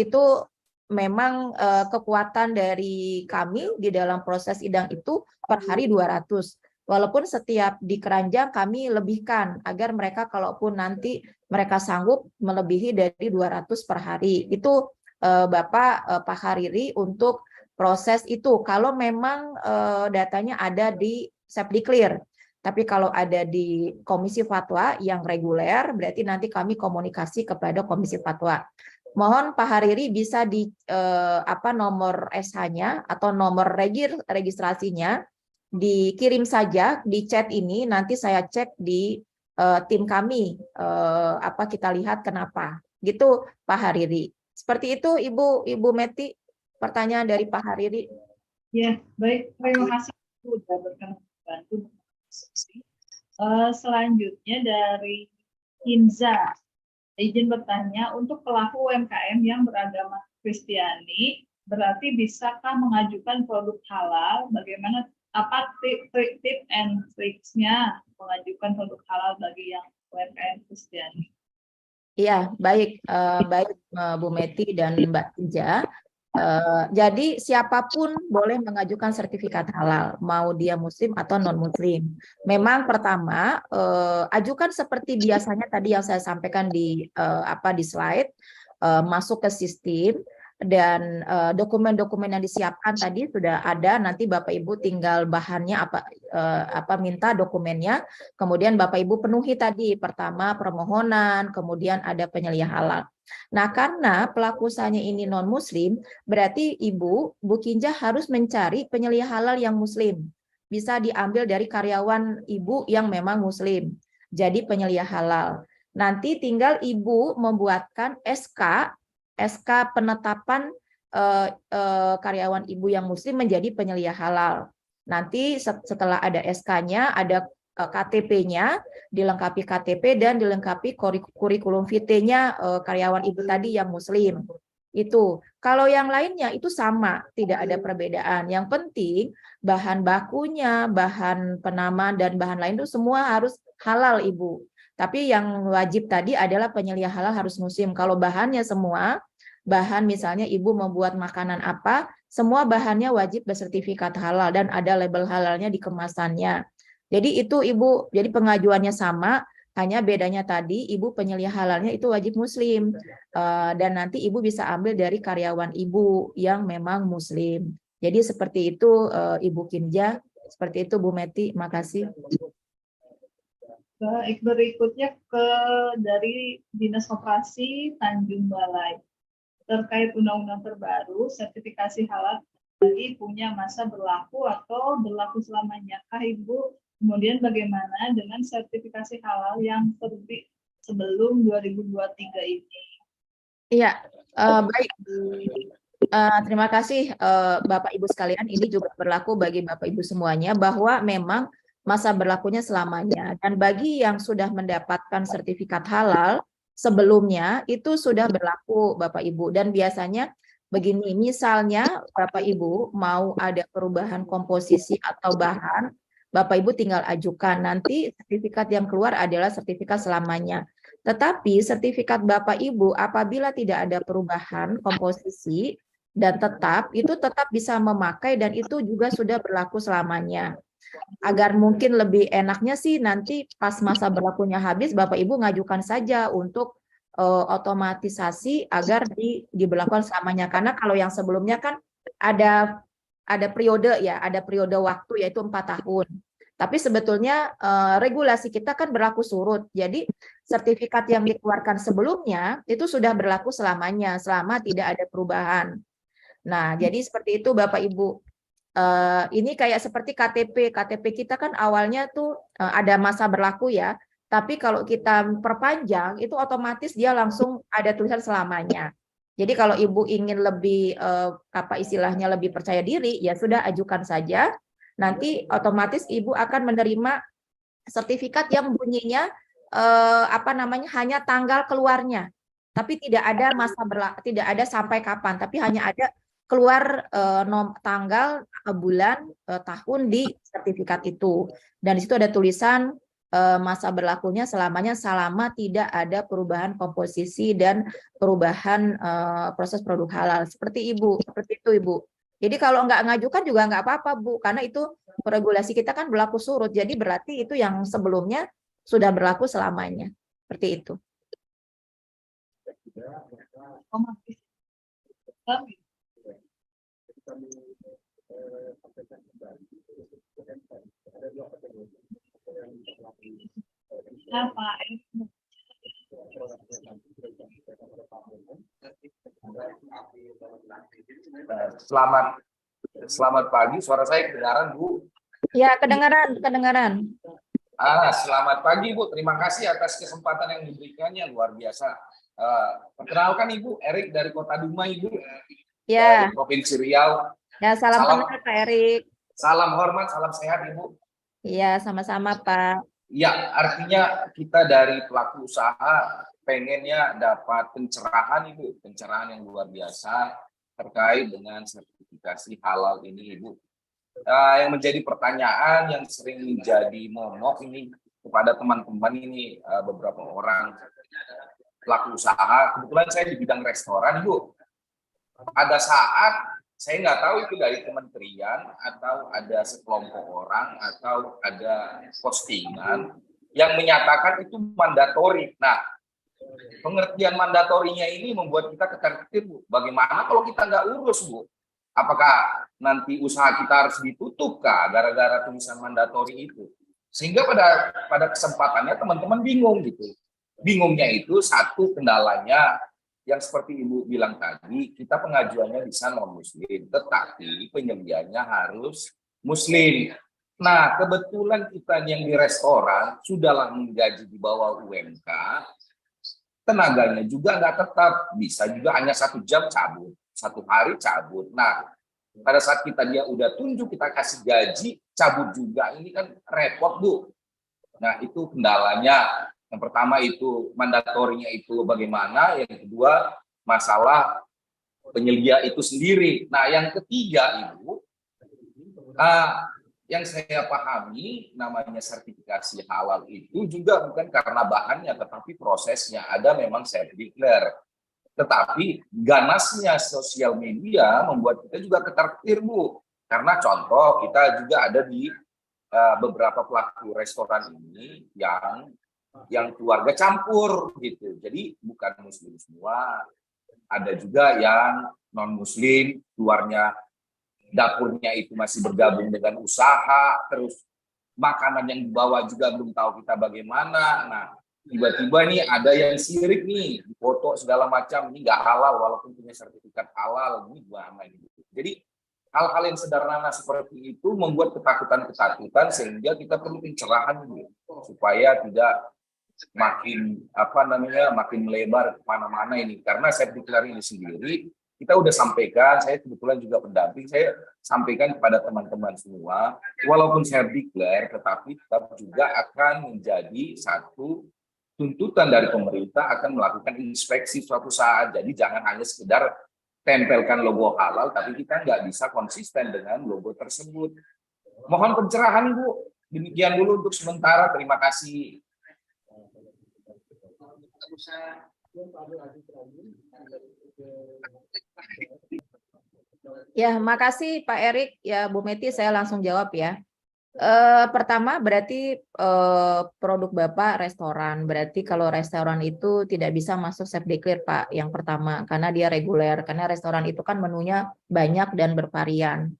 memang kekuatan dari kami di dalam proses sidang itu per hari 200. Walaupun setiap di keranjang kami lebihkan agar mereka kalaupun nanti mereka sanggup melebihi dari 200 per hari. Itu Bapak Pak Hariri untuk proses itu. Kalau memang datanya ada di Sepdiklir. Tapi kalau ada di Komisi Fatwa yang reguler, berarti nanti kami komunikasi kepada Komisi Fatwa. Mohon Pak Hariri bisa di nomor SH-nya atau nomor registrasinya dikirim saja di chat ini. Nanti saya cek di tim kami. Kita lihat kenapa. Gitu Pak Hariri. Seperti itu Ibu Meti. Pertanyaan dari Pak Hariri. Ya, baik. Terima kasih sudah berkenan membantu. Selanjutnya dari Inza, izin bertanya, untuk pelaku UMKM yang beragama Kristiani, berarti bisakah mengajukan produk halal? Bagaimana tip and tricksnya mengajukan produk halal bagi yang UMKM Kristiani? Iya, baik, Bu Meti dan Mbak Inja. Jadi siapapun boleh mengajukan sertifikat halal, mau dia muslim atau non-muslim. Memang pertama, ajukan seperti biasanya tadi yang saya sampaikan di slide, masuk ke sistem, dan dokumen-dokumen yang disiapkan tadi sudah ada. Nanti Bapak Ibu tinggal bahannya minta dokumennya, kemudian Bapak Ibu penuhi tadi, pertama permohonan, kemudian ada penyelia halal. Nah, karena pelaku usahanya ini non-muslim, berarti Bu Kinja harus mencari penyelia halal yang muslim. Bisa diambil dari karyawan Ibu yang memang muslim. Jadi penyelia halal. Nanti tinggal Ibu membuatkan SK penetapan karyawan Ibu yang muslim menjadi penyelia halal. Nanti setelah ada SK-nya, ada KTP-nya, dilengkapi KTP dan dilengkapi kurikulum vitae-nya karyawan Ibu tadi yang muslim. Itu. Kalau yang lainnya itu sama, tidak ada perbedaan. Yang penting bahan bakunya, bahan penamaan dan bahan lain itu semua harus halal Ibu. Tapi yang wajib tadi adalah penyelia halal harus muslim. Kalau bahannya semua, bahan misalnya Ibu membuat makanan apa, semua bahannya wajib bersertifikat halal dan ada label halalnya di kemasannya. Jadi itu Ibu, jadi pengajuannya sama, hanya bedanya tadi Ibu penyelia halalnya itu wajib muslim. Dan nanti Ibu bisa ambil dari karyawan Ibu yang memang muslim. Jadi seperti itu Ibu Kinja, seperti itu Bu Meti, makasih. Baik, berikutnya dari Dinas Koperasi Tanjung Balai. Terkait undang-undang terbaru, sertifikasi halal punya masa berlaku atau berlaku selamanya? Kah Ibu Kemudian bagaimana dengan sertifikasi halal yang terbit sebelum 2023 ini? Iya, baik. Terima kasih Bapak Ibu sekalian. Ini juga berlaku bagi Bapak Ibu semuanya bahwa memang masa berlakunya selamanya. Dan bagi yang sudah mendapatkan sertifikat halal sebelumnya itu sudah berlaku Bapak Ibu. Dan biasanya begini, misalnya Bapak Ibu mau ada perubahan komposisi atau bahan, Bapak Ibu tinggal ajukan. Nanti sertifikat yang keluar adalah sertifikat selamanya. Tetapi sertifikat Bapak Ibu apabila tidak ada perubahan komposisi dan itu tetap bisa memakai dan itu juga sudah berlaku selamanya. Agar mungkin lebih enaknya sih nanti pas masa berlakunya habis Bapak Ibu ngajukan saja untuk otomatisasi agar diberlakukan selamanya. Karena kalau yang sebelumnya kan ada periode ya, ada periode waktu yaitu 4 tahun. Tapi sebetulnya regulasi kita kan berlaku surut. Jadi sertifikat yang dikeluarkan sebelumnya itu sudah berlaku selamanya, selama tidak ada perubahan. Nah, jadi seperti itu Bapak Ibu. Ini kayak seperti KTP. KTP kita kan awalnya tuh ada masa berlaku ya. Tapi kalau kita perpanjang itu otomatis dia langsung ada tulisan selamanya. Jadi kalau Ibu ingin lebih apa istilahnya lebih percaya diri, ya sudah ajukan saja. Nanti otomatis Ibu akan menerima sertifikat yang bunyinya apa namanya hanya tanggal keluarnya. Tapi tidak ada tidak ada sampai kapan, tapi hanya ada keluar tanggal, bulan, tahun di sertifikat itu. Dan di situ ada tulisan masa berlakunya selamanya selama tidak ada perubahan komposisi dan perubahan proses produk halal. Seperti itu Ibu. Jadi kalau nggak ngajukan juga nggak apa-apa Bu, karena itu regulasi kita kan berlaku surut. Jadi berarti itu yang sebelumnya sudah berlaku selamanya. Seperti itu. Selamat pagi, suara saya kedengaran Bu? Ya, kedengaran. Selamat pagi Bu, terima kasih atas kesempatan yang diberikannya, luar biasa. Perkenalkan Ibu, Erik dari Kota Dumai Ibu, ya. dari Provinsi Riau. Ya, salam kenal Pak Erik. Salam hormat, salam sehat Ibu. Iya, sama-sama Pak. Ya, artinya kita dari pelaku usaha pengennya dapat pencerahan Ibu, pencerahan yang luar biasa terkait dengan sertifikasi halal ini Ibu. Yang menjadi pertanyaan yang sering menjadi momok ini kepada teman-teman ini, beberapa orang pelaku usaha, kebetulan saya di bidang restoran Ibu. Ada saat saya nggak tahu itu dari kementerian atau ada sekelompok orang atau ada postingan yang menyatakan itu mandatori. Nah, pengertian mandatorinya ini membuat kita ketar-ketir Bu. Bagaimana kalau kita nggak urus Bu? Apakah nanti usaha kita harus ditutup kah gara-gara tulisan mandatori itu? Sehingga pada kesempatannya teman-teman bingung gitu. Bingungnya itu satu kendalanya yang seperti Ibu bilang tadi, kita pengajuannya bisa non-muslim, tetapi penyediaannya harus muslim. Nah, kebetulan kita yang di restoran sudahlah menggaji di bawah UMK, tenaganya juga nggak tetap, bisa juga hanya 1 jam cabut, 1 hari cabut. Nah, pada saat dia udah tunjuk, kita kasih gaji, cabut juga, ini kan repot Bu. Nah, itu kendalanya. Yang pertama itu mandatorinya itu bagaimana, yang kedua masalah penyedia itu sendiri. Nah, yang ketiga Ibu, yang saya pahami namanya sertifikasi halal itu juga bukan karena bahannya, tetapi prosesnya. Ada memang self-declare. Tetapi ganasnya sosial media membuat kita juga ketar-ketir Bu. Karena contoh kita juga ada di beberapa pelaku restoran ini yang keluarga campur gitu. Jadi bukan muslim semua, ada juga yang non muslim, keluarnya dapurnya itu masih bergabung dengan usaha, terus makanan yang dibawa juga belum tahu kita bagaimana. Nah, tiba-tiba nih ada yang sirik nih, foto segala macam, ini nggak halal walaupun punya sertifikat halal, ini gimana gitu. Jadi hal-hal yang sederhana seperti itu membuat ketakutan-ketakutan sehingga kita perlu pencerahan Bu, supaya tidak makin melebar kemana-mana ini. Karena saya declare ini sendiri, kita udah sampaikan, saya kebetulan juga pendamping, saya sampaikan kepada teman-teman semua, walaupun saya declare, tetapi tetap juga akan menjadi satu tuntutan dari pemerintah akan melakukan inspeksi suatu saat. Jadi jangan hanya sekedar tempelkan logo halal, tapi kita nggak bisa konsisten dengan logo tersebut. Mohon pencerahan, Bu. Demikian dulu untuk sementara. Terima kasih. Ya, makasih Pak Erik. Ya, Bu Meti, saya langsung jawab ya. Pertama, berarti produk Bapak restoran. Berarti kalau restoran itu tidak bisa masuk Chef Declare, Pak. Yang pertama, karena dia reguler. Karena restoran itu kan menunya banyak dan bervarian.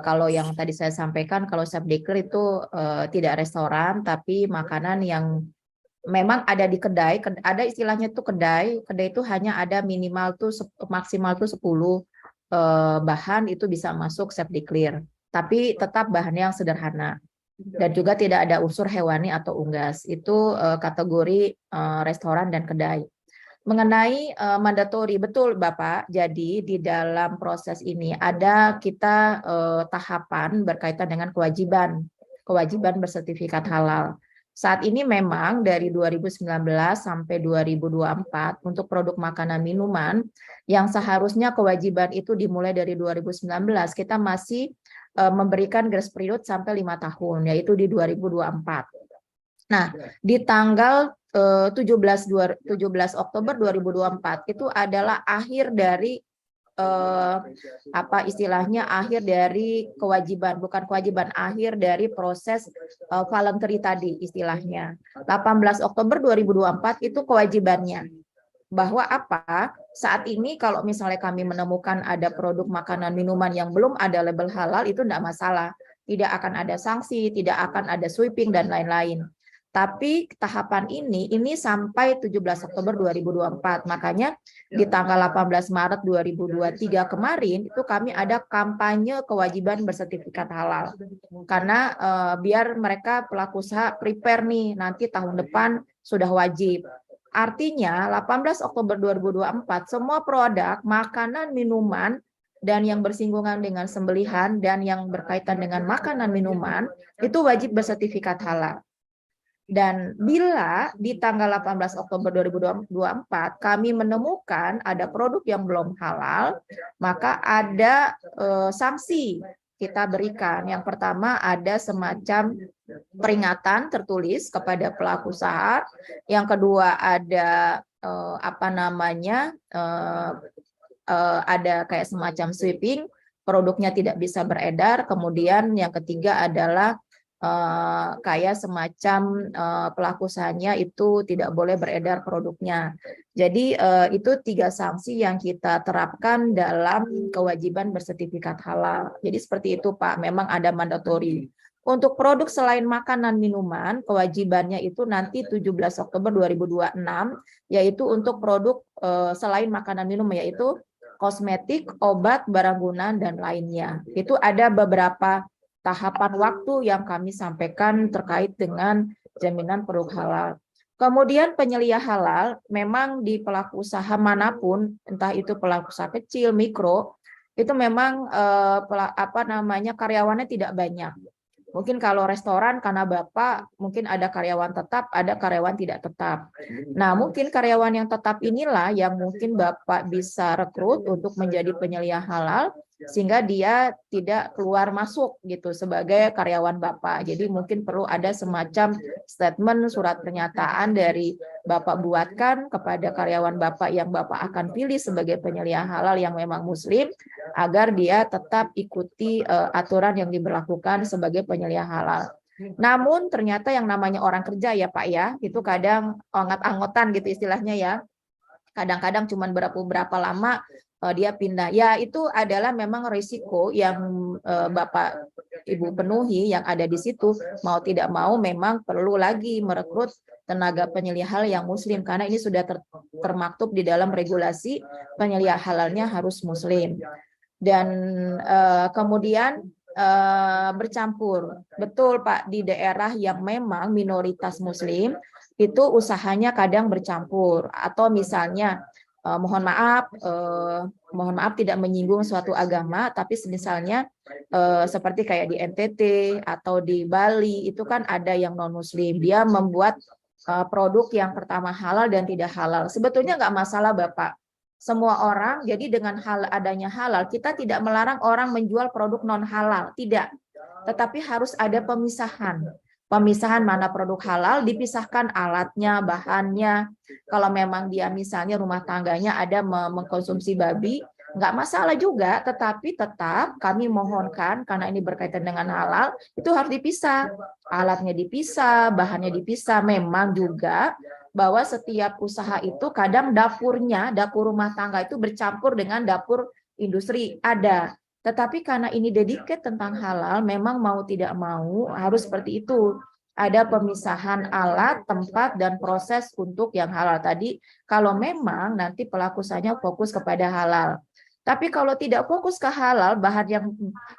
Kalau yang tadi saya sampaikan, kalau Chef Declare itu tidak restoran, tapi makanan yang memang ada di kedai. Ada istilahnya tuh kedai. Kedai itu hanya ada minimal tuh maksimal tuh 10 bahan itu bisa masuk Chef Declare. Tapi tetap bahannya yang sederhana dan juga tidak ada unsur hewani atau unggas. Itu kategori restoran dan kedai. Mengenai mandatori, betul Bapak. Jadi di dalam proses ini ada kita tahapan berkaitan dengan kewajiban bersertifikat halal. Saat ini memang dari 2019 sampai 2024 untuk produk makanan minuman yang seharusnya kewajiban itu dimulai dari 2019, kita masih memberikan grace period sampai 5 tahun, yaitu di 2024. Nah, di tanggal 17 Oktober 2024 itu adalah akhir dari akhir dari kewajiban, bukan kewajiban, akhir dari proses voluntary tadi istilahnya. 18 Oktober 2024 itu kewajibannya. Bahwa saat ini kalau misalnya kami menemukan ada produk makanan minuman yang belum ada label halal, itu tidak masalah. Tidak akan ada sanksi, tidak akan ada sweeping dan lain-lain. Tapi tahapan ini sampai 17 Oktober 2024. Makanya di tanggal 18 Maret 2023 kemarin itu kami ada kampanye kewajiban bersertifikat halal. Karena biar mereka pelaku usaha prepare nih, nanti tahun depan sudah wajib. Artinya 18 Oktober 2024 semua produk makanan minuman dan yang bersinggungan dengan sembelihan dan yang berkaitan dengan makanan minuman itu wajib bersertifikat halal. Dan bila di tanggal 18 Oktober 2024 kami menemukan ada produk yang belum halal, maka ada sanksi kita berikan. Yang pertama ada semacam peringatan tertulis kepada pelaku usaha. Yang kedua ada ada kayak semacam sweeping, produknya tidak bisa beredar. Kemudian yang ketiga adalah kayak semacam pelaku usahanya itu tidak boleh beredar produknya. Jadi itu 3 sanksi yang kita terapkan dalam kewajiban bersertifikat halal. Jadi seperti itu Pak, memang ada mandatori. Untuk produk selain makanan minuman, kewajibannya itu nanti 17 Oktober 2026, yaitu untuk produk selain makanan minum, yaitu kosmetik, obat, barang gunaan, dan lainnya. Itu ada beberapa tahapan waktu yang kami sampaikan terkait dengan jaminan produk halal. Kemudian penyelia halal memang di pelaku usaha manapun, entah itu pelaku usaha kecil, mikro, itu memang karyawannya tidak banyak. Mungkin kalau restoran karena Bapak mungkin ada karyawan tetap, ada karyawan tidak tetap. Nah, mungkin karyawan yang tetap inilah yang mungkin Bapak bisa rekrut untuk menjadi penyelia halal sehingga dia tidak keluar masuk gitu sebagai karyawan Bapak. Jadi mungkin perlu ada semacam statement, surat pernyataan dari Bapak buatkan kepada karyawan Bapak yang Bapak akan pilih sebagai penyelia halal yang memang muslim agar dia tetap ikuti aturan yang diberlakukan sebagai penyelia halal. Namun ternyata yang namanya orang kerja ya Pak ya, itu kadang anggot-anggotan gitu istilahnya ya. Kadang-kadang cuma berapa lama dia pindah. Ya itu adalah memang risiko yang Bapak Ibu penuhi yang ada di situ. Mau tidak mau memang perlu lagi merekrut tenaga penyelia halal yang muslim karena ini sudah termaktub di dalam regulasi penyelia halalnya harus muslim. Dan kemudian bercampur. Betul Pak, di daerah yang memang minoritas Muslim itu usahanya kadang bercampur, atau misalnya mohon maaf tidak menyinggung suatu agama, tapi misalnya seperti kayak di NTT atau di Bali itu kan ada yang non Muslim, dia membuat produk yang pertama halal dan tidak halal. Sebetulnya nggak masalah Bapak. Semua orang, jadi dengan adanya halal, kita tidak melarang orang menjual produk non halal, tidak. Tetapi harus ada pemisahan. Pemisahan mana produk halal, dipisahkan alatnya, bahannya. Kalau memang dia misalnya rumah tangganya ada mengkonsumsi babi, nggak masalah juga, tetapi tetap kami mohonkan, karena ini berkaitan dengan halal, itu harus dipisah. Alatnya dipisah, bahannya dipisah. Memang juga bahwa setiap usaha itu kadang dapurnya, dapur rumah tangga itu bercampur dengan dapur industri, ada. Tetapi karena ini dedicated tentang halal, memang mau tidak mau harus seperti itu. Ada pemisahan alat, tempat, dan proses untuk yang halal tadi, kalau memang nanti pelaku usahanya fokus kepada halal. Tapi kalau tidak fokus ke halal, bahan yang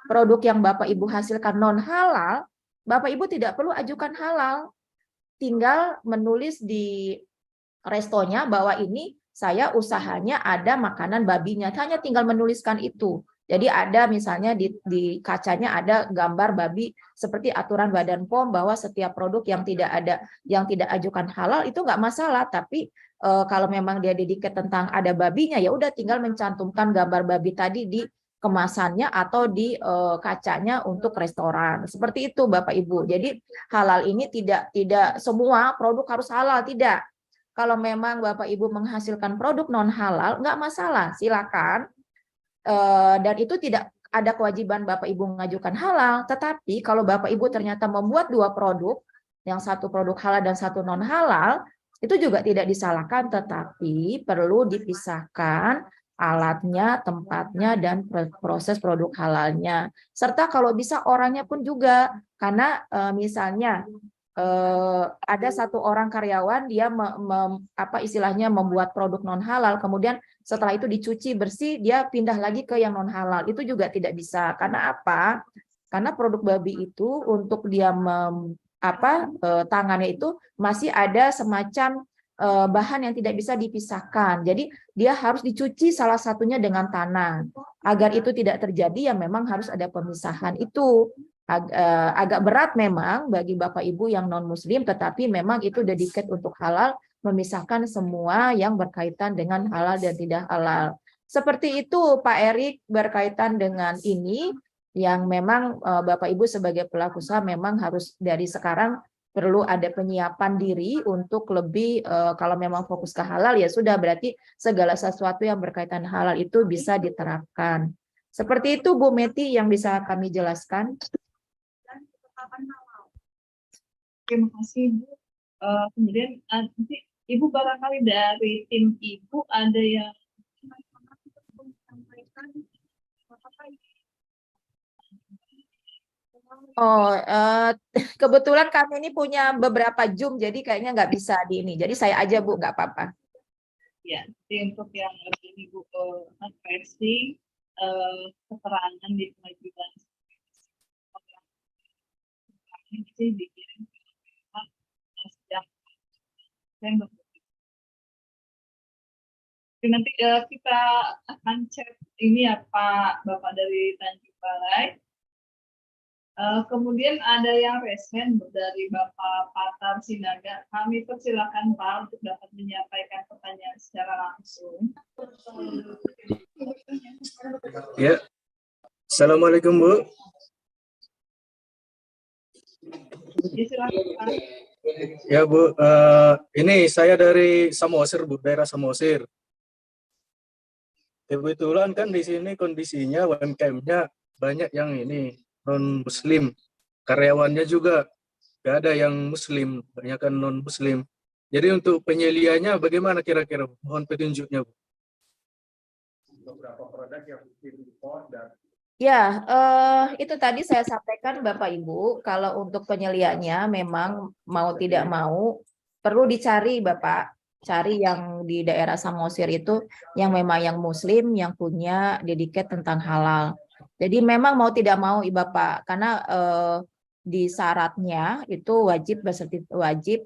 produk yang Bapak Ibu hasilkan non halal, Bapak Ibu tidak perlu ajukan halal. Tinggal menulis di restonya bahwa ini saya usahanya ada makanan babinya, hanya tinggal menuliskan itu. Jadi ada misalnya di kacanya ada gambar babi, seperti aturan Badan POM bahwa setiap produk yang tidak ajukan halal itu nggak masalah, tapi kalau memang dia dedikat tentang ada babinya, ya udah tinggal mencantumkan gambar babi tadi di kemasannya atau di kacanya untuk restoran. Seperti itu Bapak Ibu. Jadi halal ini tidak semua produk harus halal, tidak. Kalau memang Bapak Ibu menghasilkan produk non halal, nggak masalah, silakan. Dan itu tidak ada kewajiban Bapak Ibu mengajukan halal. Tetapi kalau Bapak Ibu ternyata membuat dua produk, yang satu produk halal dan satu non halal, itu juga tidak disalahkan, tetapi perlu dipisahkan alatnya, tempatnya, dan proses produk halalnya. Serta kalau bisa orangnya pun juga, karena misalnya ada satu orang karyawan, dia istilahnya membuat produk non halal, kemudian setelah itu dicuci bersih, dia pindah lagi ke yang non halal, itu juga tidak bisa. Karena apa? Karena produk babi itu untuk dia tangannya itu masih ada semacam bahan yang tidak bisa dipisahkan. Jadi dia harus dicuci salah satunya dengan tanah. Agar itu tidak terjadi, ya memang harus ada pemisahan itu. Agak berat memang bagi Bapak Ibu yang non Muslim, tetapi memang itu dedicated untuk halal, memisahkan semua yang berkaitan dengan halal dan tidak halal. Seperti itu Pak Erik, berkaitan dengan ini yang memang Bapak Ibu sebagai pelaku usaha memang harus dari sekarang perlu ada penyiapan diri untuk lebih kalau memang fokus ke halal, ya sudah, berarti segala sesuatu yang berkaitan halal itu bisa diterapkan. Seperti itu Bu Meti yang bisa kami jelaskan. Terima kasih Bu. Kemudian nanti Ibu barangkali dari tim Ibu ada yang sampaikan. Oh, kebetulan kami ini punya beberapa Zoom, jadi kayaknya nggak bisa di ini. Jadi saya aja Bu, nggak apa-apa. Ya, jadi untuk yang Ibu versi keterangan di pengajuan ini dikirim ke sejak Desember. Nanti kita akan cek ini ya Pak Bapak dari Tanjung Balai. Kemudian ada yang resen dari Bapak Patar Sinaga. Kami persilakan Pak untuk dapat menyampaikan pertanyaan secara langsung. Ya, Assalamualaikum Bu. Ya, silakan Pak. Ya Bu, ini saya dari Samosir Bu, daerah Samosir. Kebetulan kan di sini kondisinya UMKM-nya banyak yang ini non Muslim, karyawannya juga nggak ada yang Muslim, banyak kan non Muslim. Jadi untuk penyeliannya bagaimana kira-kira? Mohon petunjuknya Bu. Beberapa produk yang impor dan Ya, itu tadi saya sampaikan Bapak Ibu, kalau untuk penyeliannya memang mau tidak mau perlu dicari Bapak. cari yang di daerah Samosir itu yang memang yang Muslim yang punya dedikat tentang halal. Jadi memang mau tidak mau Bapak, karena di syaratnya itu wajib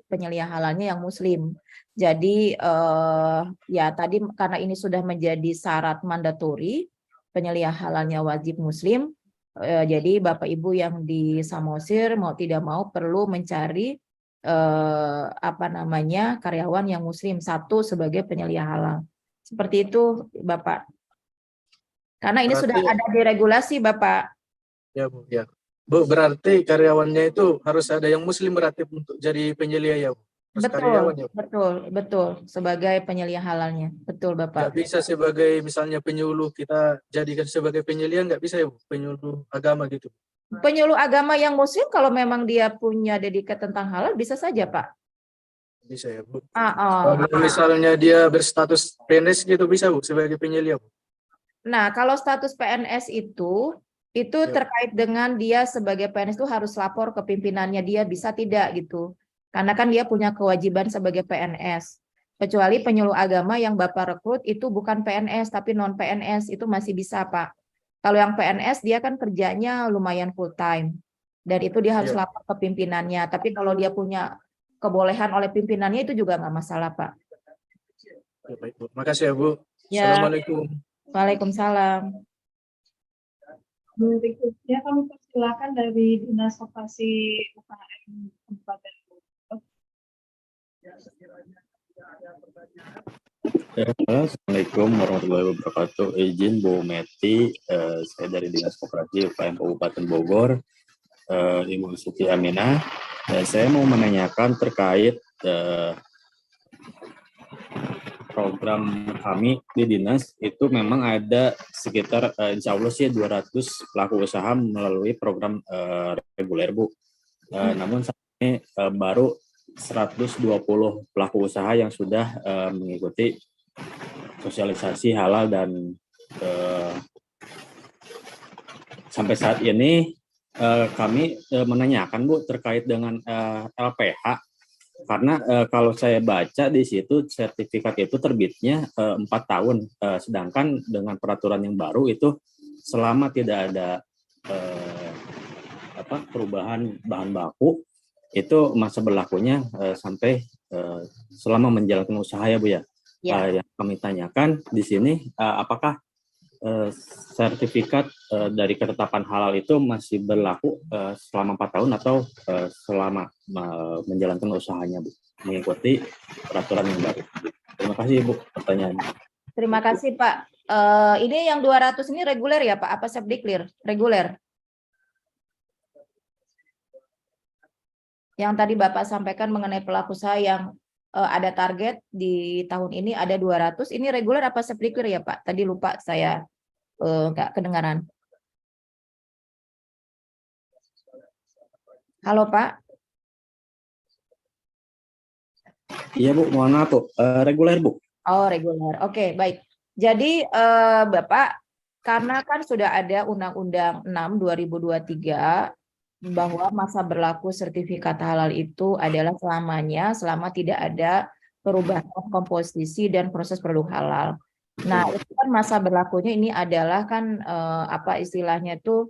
penyelia halalnya yang Muslim. Jadi ya tadi karena ini sudah menjadi syarat mandatori, penyelia halalnya wajib Muslim. Jadi Bapak Ibu yang di Samosir mau tidak mau perlu mencari karyawan yang Muslim satu sebagai penyelia halal. Seperti itu Bapak. Karena ini sudah Berarti- ada di regulasi Bapak. Ya Bu, ya. Bu, berarti karyawannya itu harus ada yang Muslim berarti untuk jadi penyelia ya Bu? Harus karyawan ya Bu? Betul, sebagai penyelia halalnya. Betul Nggak Bapak. bisa sebagai misalnya penyuluh kita jadikan sebagai penyelia, nggak bisa ya Bu? Penyuluh agama gitu. Penyuluh agama yang Muslim kalau memang dia punya dedikat tentang halal bisa saja Pak. Bisa ya Bu? Ah. Kalau misalnya dia berstatus PNS gitu bisa Bu sebagai penyelia Bu? Nah, kalau status PNS itu Ya. terkait dengan dia sebagai PNS itu harus lapor ke pimpinannya, dia bisa tidak gitu. Karena kan dia punya kewajiban sebagai PNS. Kecuali penyuluh agama yang Bapak rekrut itu bukan PNS tapi non PNS, itu masih bisa Pak. Kalau yang PNS dia kan kerjanya lumayan full time. Dan itu dia harus Ya. lapor ke pimpinannya. Tapi kalau dia punya kebolehan oleh pimpinannya itu juga nggak masalah Pak. Ya, baik Bu. Makasih ya Bu. Ya. Assalamualaikum. Waalaikumsalam. Berikutnya kami persilakan dari Dinas Koperasi UKM Kabupaten Bogor. Assalamualaikum warahmatullahi wabarakatuh. Izin Bu Meti, saya dari Dinas Koperasi UKM Kabupaten Bogor, Ibu Siti Aminah. Saya mau menanyakan terkait program kami di dinas itu memang ada sekitar insya Allah sih 200 pelaku usaha melalui program reguler Bu. Namun saat ini baru 120 pelaku usaha yang sudah mengikuti sosialisasi halal dan sampai saat ini kami menanyakan Bu terkait dengan LPH. Karena kalau saya baca di situ sertifikat itu terbitnya 4 tahun, sedangkan dengan peraturan yang baru itu selama tidak ada perubahan bahan baku itu masa berlakunya sampai selama menjalankan usaha ya Bu ya. Yang kami tanyakan di sini apakah sertifikat dari ketetapan halal itu masih berlaku selama 4 tahun atau selama menjalankan usahanya Bu, mengikuti peraturan yang baru. Terima kasih Bu pertanyaannya. Terima kasih Pak. Ini yang 200 ini reguler ya Pak? Apa subdiklir? Reguler. Yang tadi Bapak sampaikan mengenai pelaku usaha yang ada target di tahun ini ada 200. Ini reguler apa subdiklir ya Pak? Tadi lupa saya nggak kedengaran. Halo Pak. Iya Bu, mohon maaf Bu. Reguler Bu. Oh reguler. Oke, baik. Jadi Bapak, karena kan sudah ada Undang-Undang 6 2023 bahwa masa berlaku sertifikat halal itu adalah selamanya selama tidak ada perubahan komposisi dan proses produk halal. Nah, itu kan masa berlakunya ini adalah kan apa istilahnya itu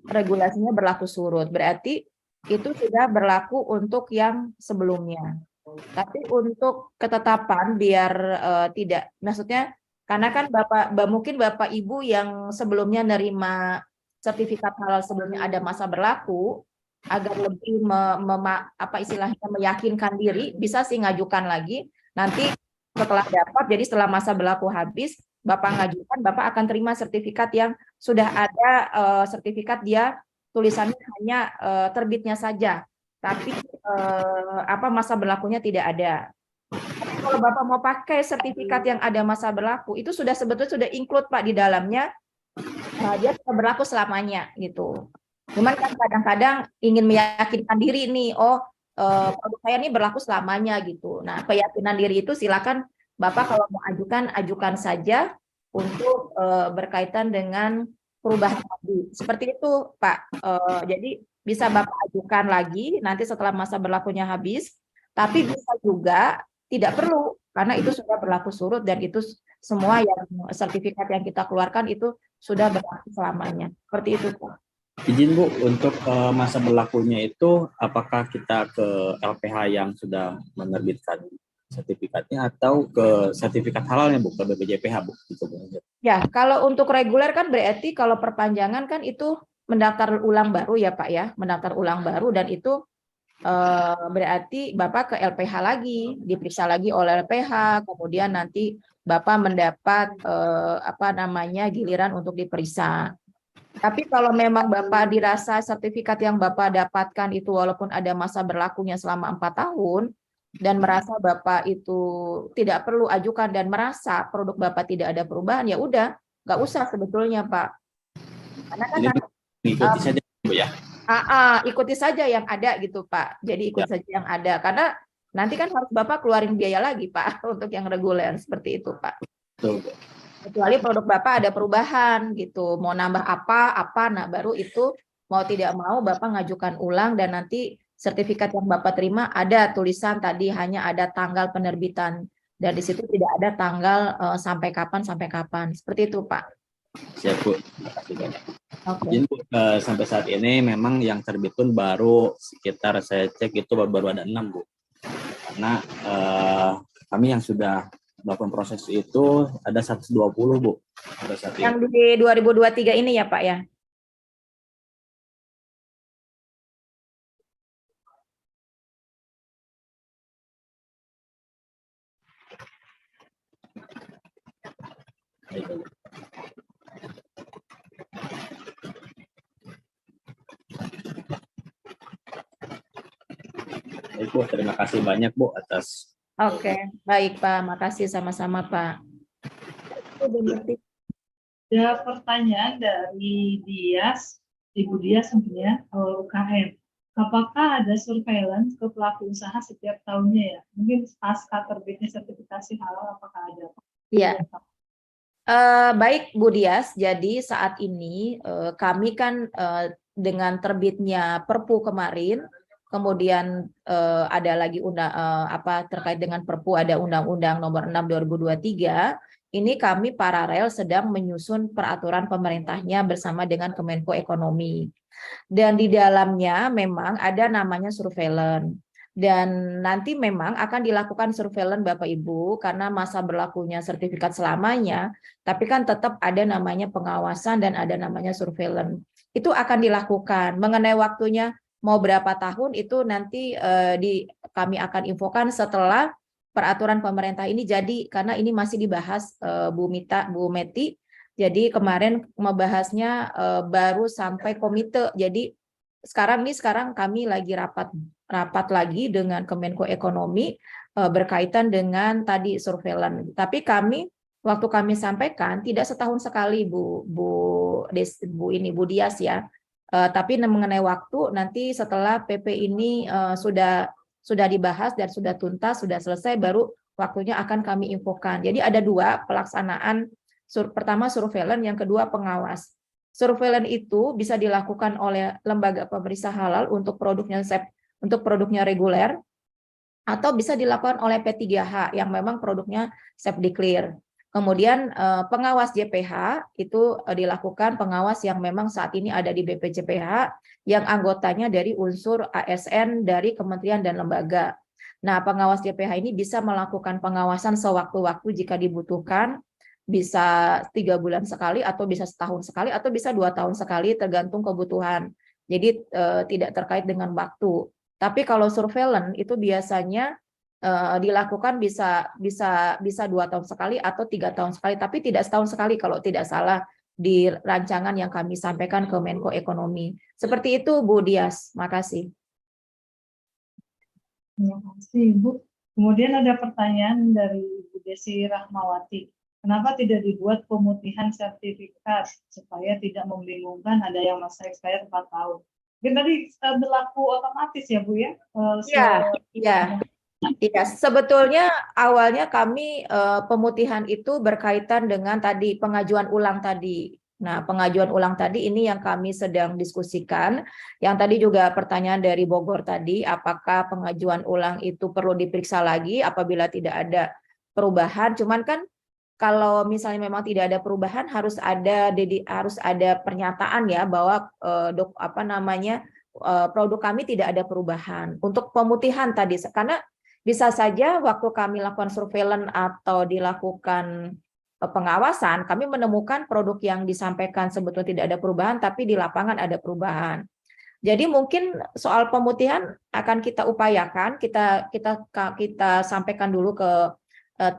regulasinya berlaku surut. Berarti itu sudah berlaku untuk yang sebelumnya. Tapi untuk ketetapan biar tidak, maksudnya karena kan mungkin Bapak Ibu yang sebelumnya nerima sertifikat halal sebelumnya ada masa berlaku, agar lebih istilahnya meyakinkan diri, bisa sih ngajukan lagi. Nanti setelah dapat, jadi setelah masa berlaku habis, Bapak ngajukan, Bapak akan terima sertifikat yang sudah ada sertifikat dia tulisannya hanya terbitnya saja, tapi masa berlakunya tidak ada. Tapi kalau Bapak mau pakai sertifikat yang ada masa berlaku, itu sebetulnya sudah include Pak di dalamnya, dia sudah berlaku selamanya gitu. Cuman kan kadang-kadang ingin meyakinkan diri nih, produk saya ini berlaku selamanya gitu. Nah, keyakinan diri itu silakan Bapak kalau mau ajukan saja untuk berkaitan dengan perubahan tadi. Seperti itu, Pak. Jadi bisa Bapak ajukan lagi nanti setelah masa berlakunya habis. Tapi bisa juga tidak perlu, karena itu sudah berlaku surut dan itu semua yang sertifikat yang kita keluarkan itu sudah berlaku selamanya. Seperti itu, Pak. Izin Bu, untuk masa berlakunya itu apakah kita ke LPH yang sudah menerbitkan sertifikatnya atau ke sertifikat halalnya Bu, ke BPJPH Bu? Gitu, Bu. Ya, kalau untuk reguler kan berarti kalau perpanjangan kan itu mendaftar ulang baru ya Pak ya, mendaftar ulang baru dan itu berarti Bapak ke LPH lagi, diperiksa lagi oleh LPH, kemudian nanti Bapak mendapat giliran untuk diperiksa. Tapi kalau memang Bapak dirasa sertifikat yang Bapak dapatkan itu walaupun ada masa berlakunya selama 4 tahun dan merasa Bapak itu tidak perlu ajukan dan merasa produk Bapak tidak ada perubahan, ya udah, nggak usah sebetulnya Pak. Karena kan ikuti saja Bu ya. Ikuti saja yang ada gitu Pak. Jadi ikut saja yang ada karena nanti kan harus Bapak keluarin biaya lagi Pak untuk yang reguler seperti itu Pak. Betul. Kecuali produk Bapak ada perubahan gitu, mau nambah apa, nah baru itu mau tidak mau Bapak ngajukan ulang dan nanti sertifikat yang Bapak terima ada tulisan tadi hanya ada tanggal penerbitan dan di situ tidak ada tanggal sampai kapan, seperti itu Pak. Siap Bu, terima kasih banyak. Okay. Jadi sampai saat ini memang yang terbit pun baru sekitar saya cek itu baru ada 6 Bu. Karena kami yang sudah melakukan proses itu ada 120 Bu. Pada saat yang di 2023 ini ya Pak ya? Baik Bu, terima kasih banyak Bu atas. Oke, baik Pak, makasih sama-sama Pak. Ada pertanyaan dari Ibu Dias sebenarnya UKM. Apakah ada surveillance ke pelaku usaha setiap tahunnya ya? Mungkin pasca terbitnya sertifikasi halal apakah ada? Iya. Baik Bu Dias, jadi saat ini kami kan dengan terbitnya Perpu kemarin, kemudian ada lagi terkait dengan Perpu ada Undang-Undang Nomor 6 2023. Ini kami paralel sedang menyusun peraturan pemerintahnya bersama dengan Kemenko Ekonomi. Dan di dalamnya memang ada namanya surveillance. Dan nanti memang akan dilakukan surveillance Bapak Ibu karena masa berlakunya sertifikat selamanya, tapi kan tetap ada namanya pengawasan dan ada namanya surveillance. Itu akan dilakukan. Mengenai waktunya mau berapa tahun itu nanti kami akan infokan setelah peraturan pemerintah ini jadi, karena ini masih dibahas Bu Meti. Jadi kemarin membahasnya baru sampai komite. Jadi sekarang kami lagi rapat lagi dengan Kemenko Ekonomi berkaitan dengan tadi surveillance. Tapi waktu kami sampaikan tidak setahun sekali Bu Dias ya. Tapi mengenai waktu nanti setelah PP ini sudah dibahas dan sudah tuntas, sudah selesai, baru waktunya akan kami infokan. Jadi ada 2 pelaksanaan, pertama surveillance, yang kedua pengawas. Surveillance itu bisa dilakukan oleh lembaga pemeriksa halal untuk produknya reguler, atau bisa dilakukan oleh P3H yang memang produknya safe declare. Kemudian pengawas JPH itu dilakukan pengawas yang memang saat ini ada di BPJPH yang anggotanya dari unsur ASN dari kementerian dan lembaga. Nah, pengawas JPH ini bisa melakukan pengawasan sewaktu-waktu jika dibutuhkan, bisa 3 bulan sekali atau bisa setahun sekali atau bisa 2 tahun sekali tergantung kebutuhan. Jadi tidak terkait dengan waktu. Tapi kalau surveillance itu biasanya dilakukan bisa 2 tahun sekali atau 3 tahun sekali, tapi tidak setahun sekali kalau tidak salah di rancangan yang kami sampaikan ke Menko Ekonomi. Seperti itu Bu Dias, makasih. Terima kasih Bu. Kemudian ada pertanyaan dari Bu Desi Rahmawati. Kenapa tidak dibuat pemutihan sertifikat supaya tidak membingungkan, ada yang masa expired 4 tahun? Mungkin tadi berlaku otomatis ya Bu ya? Iya. Iya, sebetulnya awalnya kami pemutihan itu berkaitan dengan tadi pengajuan ulang tadi. Nah, pengajuan ulang tadi ini yang kami sedang diskusikan. Yang tadi juga pertanyaan dari Bogor tadi, apakah pengajuan ulang itu perlu diperiksa lagi apabila tidak ada perubahan? Cuman kan kalau misalnya memang tidak ada perubahan harus ada pernyataan ya bahwa produk kami tidak ada perubahan. Untuk pemutihan tadi karena bisa saja waktu kami lakukan surveillance atau dilakukan pengawasan, kami menemukan produk yang disampaikan sebetulnya tidak ada perubahan, tapi di lapangan ada perubahan. Jadi mungkin soal pemutihan akan kita upayakan, kita sampaikan dulu ke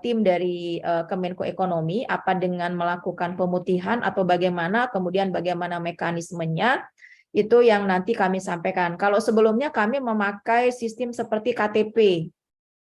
tim dari Kemenko Ekonomi, apa dengan melakukan pemutihan atau bagaimana, kemudian bagaimana mekanismenya, itu yang nanti kami sampaikan. Kalau sebelumnya kami memakai sistem seperti KTP,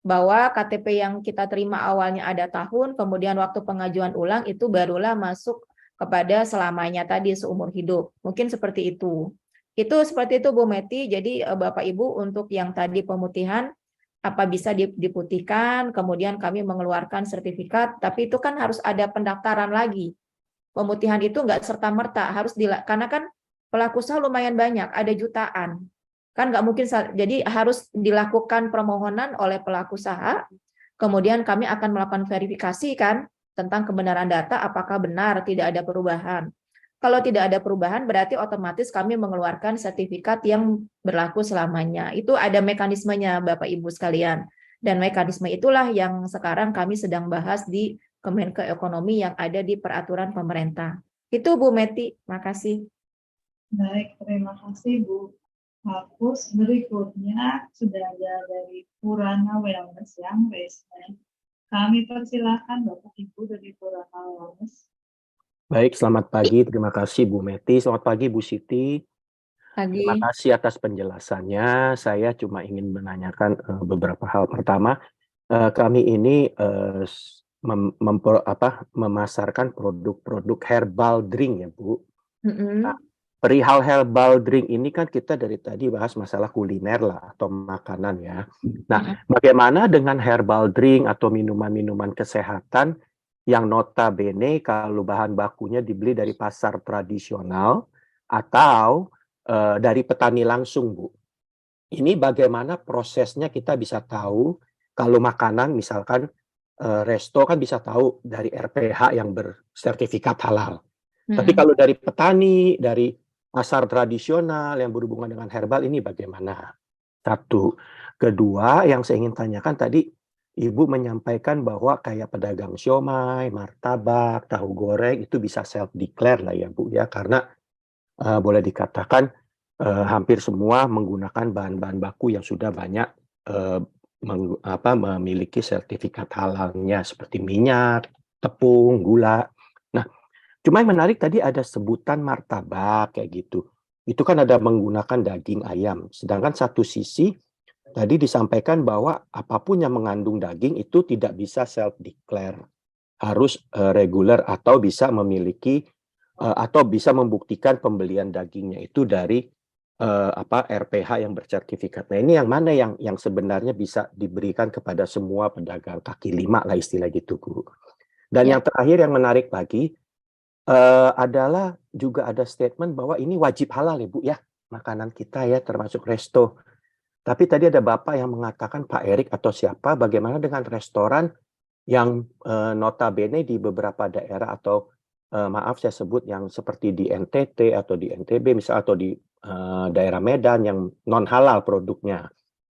bahwa KTP yang kita terima awalnya ada tahun, kemudian waktu pengajuan ulang itu barulah masuk kepada selamanya tadi seumur hidup. Mungkin seperti itu. Itu seperti itu Bu Meti. Jadi Bapak Ibu untuk yang tadi pemutihan apa bisa diputihkan, kemudian kami mengeluarkan sertifikat, tapi itu kan harus ada pendaftaran lagi. Pemutihan itu nggak serta-merta, karena kan pelaku usaha lumayan banyak, ada jutaan. Kan nggak mungkin, jadi harus dilakukan permohonan oleh pelaku usaha, kemudian kami akan melakukan verifikasi kan tentang kebenaran data, apakah benar tidak ada perubahan. Kalau tidak ada perubahan berarti otomatis kami mengeluarkan sertifikat yang berlaku selamanya. Itu ada mekanismenya Bapak Ibu sekalian. Dan mekanisme itulah yang sekarang kami sedang bahas di Kemenko Ekonomi yang ada di peraturan pemerintah. Itu Bu Meti, makasih. Baik, terima kasih Bu Hapus. Berikutnya sudah ada dari Purana Wellness yang raise-hand. Kami persilahkan Bapak Ibu dari Purana Wellness. Baik, selamat pagi. Terima kasih Bu Meti. Selamat pagi Bu Siti. Pagi. Terima kasih atas penjelasannya. Saya cuma ingin menanyakan beberapa hal. Pertama, kami ini memasarkan produk-produk herbal drink ya Bu. Nah, perihal herbal drink ini kan kita dari tadi bahas masalah kuliner lah atau makanan ya. Nah, bagaimana dengan herbal drink atau minuman-minuman kesehatan yang notabene kalau bahan bakunya dibeli dari pasar tradisional atau dari petani langsung, Bu. Ini bagaimana prosesnya kita bisa tahu kalau makanan misalkan resto kan bisa tahu dari RPH yang bersertifikat halal. Tapi kalau dari petani, dari pasar tradisional yang berhubungan dengan herbal ini bagaimana? Satu. Kedua, yang saya ingin tanyakan tadi, Ibu menyampaikan bahwa kayak pedagang siomay, martabak, tahu goreng itu bisa self-declare lah ya Bu ya, karena boleh dikatakan hampir semua menggunakan bahan-bahan baku yang sudah banyak memiliki sertifikat halalnya seperti minyak, tepung, gula. Nah, cuma yang menarik tadi ada sebutan martabak kayak gitu. Itu kan ada menggunakan daging ayam. Sedangkan satu sisi tadi disampaikan bahwa apapun yang mengandung daging itu tidak bisa self-declare. Harus reguler atau bisa memiliki atau bisa membuktikan pembelian dagingnya itu dari RPH yang bersertifikat. Nah, ini yang mana yang sebenarnya bisa diberikan kepada semua pedagang kaki lima lah istilah gitu, Bu. Dan yang terakhir yang menarik lagi adalah juga ada statement bahwa ini wajib halal ya Bu ya, makanan kita ya termasuk resto. Tapi tadi ada Bapak yang mengatakan Pak Erik atau siapa, bagaimana dengan restoran yang notabene di beberapa daerah atau maaf saya sebut yang seperti di NTT atau di NTB misalnya atau di daerah Medan yang non halal produknya.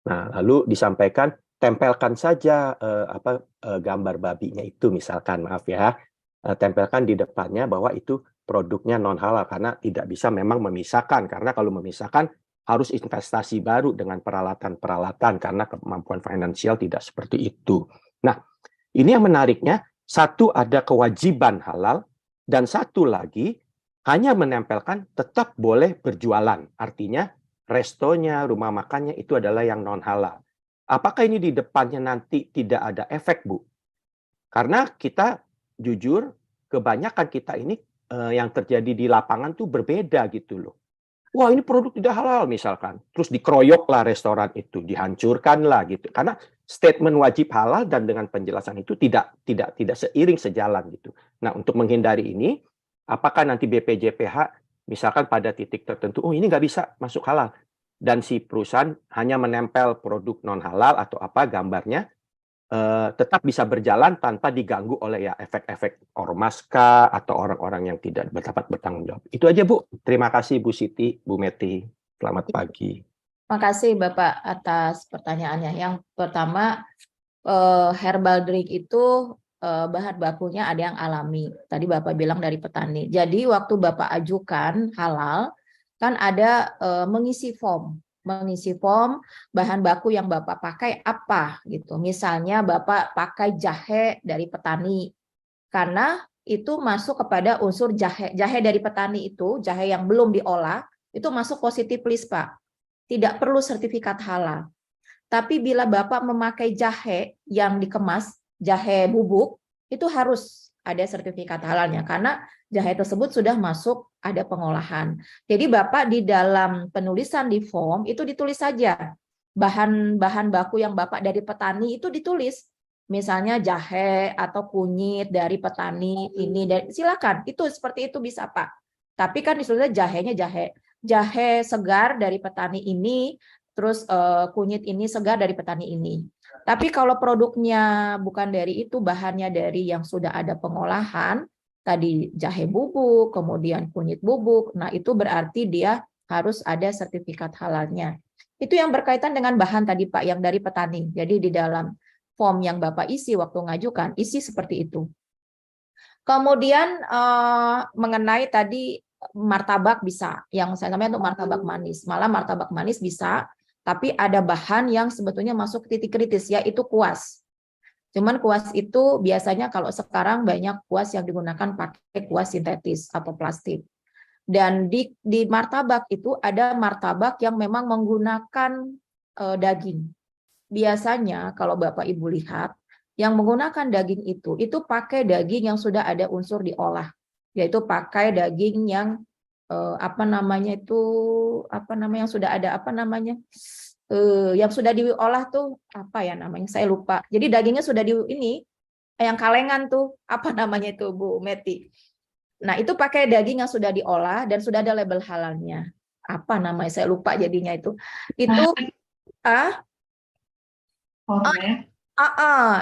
Nah, lalu disampaikan tempelkan saja gambar babinya itu misalkan, maaf ya. Tempelkan di depannya bahwa itu produknya non halal karena tidak bisa memang memisahkan, karena kalau memisahkan harus investasi baru dengan peralatan-peralatan karena kemampuan finansial tidak seperti itu. Nah, ini yang menariknya, satu ada kewajiban halal dan satu lagi hanya menempelkan tetap boleh berjualan. Artinya restonya, rumah makannya itu adalah yang non halal. Apakah ini di depannya nanti tidak ada efek, Bu? Karena kita jujur, kebanyakan kita ini yang terjadi di lapangan tuh berbeda gitu loh. Wah, ini produk tidak halal misalkan. Terus dikeroyoklah restoran itu, dihancurkanlah gitu. Karena statement wajib halal dan dengan penjelasan itu tidak seiring sejalan gitu. Nah, untuk menghindari ini, Apakah nanti BPJPH misalkan pada titik tertentu, oh ini nggak bisa masuk halal, dan si perusahaan hanya menempel produk non halal atau apa gambarnya, tetap bisa berjalan tanpa diganggu oleh ya efek-efek ormas kah atau orang-orang yang tidak dapat bertanggung jawab. Itu aja Bu. Terima kasih Bu Siti, Bu Meti. Selamat pagi. Makasih Bapak atas pertanyaannya. Yang pertama, herbal drink itu bahan bakunya ada yang alami. Tadi Bapak bilang dari petani. Jadi waktu Bapak ajukan halal, kan ada mengisi form bahan baku yang Bapak pakai apa gitu. Misalnya Bapak pakai jahe dari petani, karena itu masuk kepada unsur jahe dari petani itu, jahe yang belum diolah, itu masuk positif list Pak. Tidak perlu sertifikat halal. Tapi bila Bapak memakai jahe yang dikemas, jahe bubuk, itu harus ada sertifikat halalnya karena jahe tersebut sudah masuk ada pengolahan. Jadi Bapak di dalam penulisan di form itu ditulis saja bahan baku yang Bapak dari petani itu ditulis. Misalnya jahe atau kunyit dari petani ini, silakan. Itu seperti itu bisa Pak. Tapi kan ditulisnya jahenya jahe segar dari petani ini, terus kunyit ini segar dari petani ini. Tapi kalau produknya bukan dari itu, bahannya dari yang sudah ada pengolahan, tadi jahe bubuk, kemudian kunyit bubuk, nah itu berarti dia harus ada sertifikat halalnya. Itu yang berkaitan dengan bahan tadi Pak, yang dari petani. Jadi di dalam form yang Bapak isi waktu ngajukan, isi seperti itu. Kemudian mengenai tadi martabak bisa, yang saya namanya untuk martabak manis. Malah martabak manis bisa, tapi ada bahan yang sebetulnya masuk titik kritis, yaitu kuas. Cuman kuas itu biasanya kalau sekarang banyak kuas yang digunakan pakai kuas sintetis atau plastik. Dan di martabak itu ada martabak yang memang menggunakan daging. Biasanya kalau Bapak Ibu lihat, yang menggunakan daging itu pakai daging yang sudah ada unsur diolah, yaitu pakai daging yang yang sudah ada yang sudah diolah tuh apa ya namanya, saya lupa. Jadi dagingnya sudah yang kalengan tuh apa namanya itu Bu Meti. Nah itu pakai daging yang sudah diolah dan sudah ada label halalnya. Apa namanya, saya lupa jadinya itu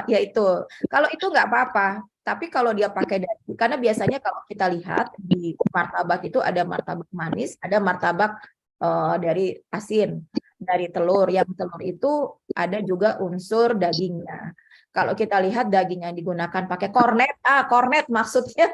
ya itu. Kalau itu nggak apa-apa. Tapi kalau dia pakai daging, karena biasanya kalau kita lihat di martabak itu ada martabak manis, ada martabak dari asin, dari telur. Yang telur itu ada juga unsur dagingnya. Kalau kita lihat daging yang digunakan pakai kornet maksudnya.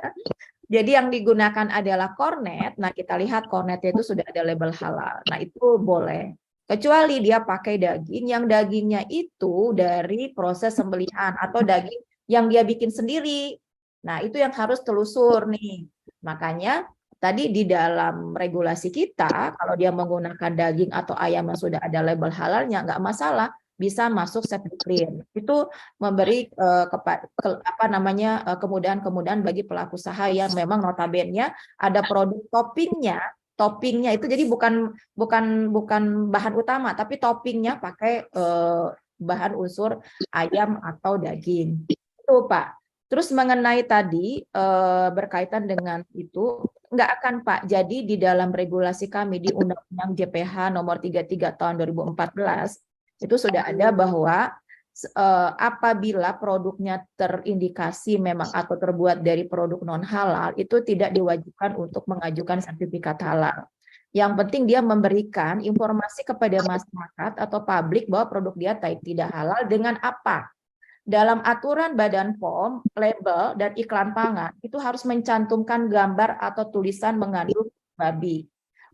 Jadi yang digunakan adalah kornet. Nah kita lihat kornetnya itu sudah ada label halal. Nah itu boleh. Kecuali dia pakai daging yang dagingnya itu dari proses sembelihan atau daging yang dia bikin sendiri. Nah, itu yang harus telusur nih. Makanya tadi di dalam regulasi kita, kalau dia menggunakan daging atau ayam yang sudah ada label halalnya, nggak masalah, bisa masuk safety clean. Itu memberi kemudahan-kemudahan bagi pelaku usaha yang memang notabene ada produk toppingnya itu jadi bukan bahan utama, tapi toppingnya pakai bahan unsur ayam atau daging. Itu Pak. Terus mengenai tadi berkaitan dengan itu, nggak akan Pak. Jadi di dalam regulasi kami di Undang-Undang JPH nomor 33 tahun 2014 itu sudah ada bahwa apabila produknya terindikasi memang atau terbuat dari produk non halal, itu tidak diwajibkan untuk mengajukan sertifikat halal. Yang penting dia memberikan informasi kepada masyarakat atau publik bahwa produk dia tidak halal dengan apa. Dalam aturan Badan POM, label dan iklan pangan itu harus mencantumkan gambar atau tulisan mengandung babi.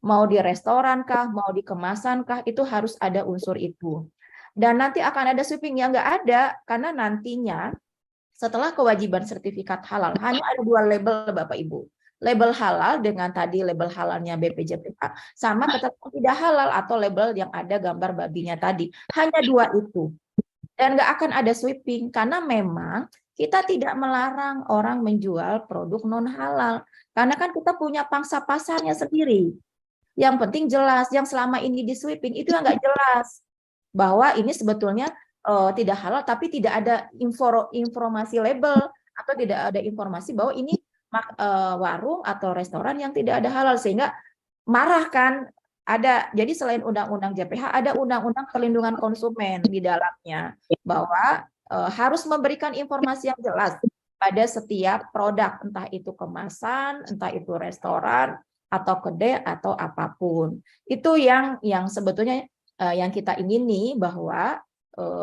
Mau di restoran kah, mau di kemasan kah, itu harus ada unsur itu. Dan nanti akan ada sweeping yang nggak ada, karena nantinya setelah kewajiban sertifikat halal, hanya ada 2 label Bapak Ibu. Label halal dengan tadi label halalnya BPJPH, sama ketentuan tidak halal atau label yang ada gambar babinya tadi. Hanya 2 itu. Dan nggak akan ada sweeping, karena memang kita tidak melarang orang menjual produk non halal. Karena kan kita punya pangsa pasarnya sendiri. Yang penting jelas, yang selama ini di sweeping itu yang nggak jelas. Bahwa ini sebetulnya tidak halal, tapi tidak ada informasi label atau tidak ada informasi bahwa ini warung atau restoran yang tidak ada halal, sehingga marah kan. Ada, jadi selain undang-undang JPH ada undang-undang perlindungan konsumen di dalamnya, bahwa harus memberikan informasi yang jelas pada setiap produk, entah itu kemasan, entah itu restoran atau kedai atau apapun. Itu yang sebetulnya yang kita ingini, bahwa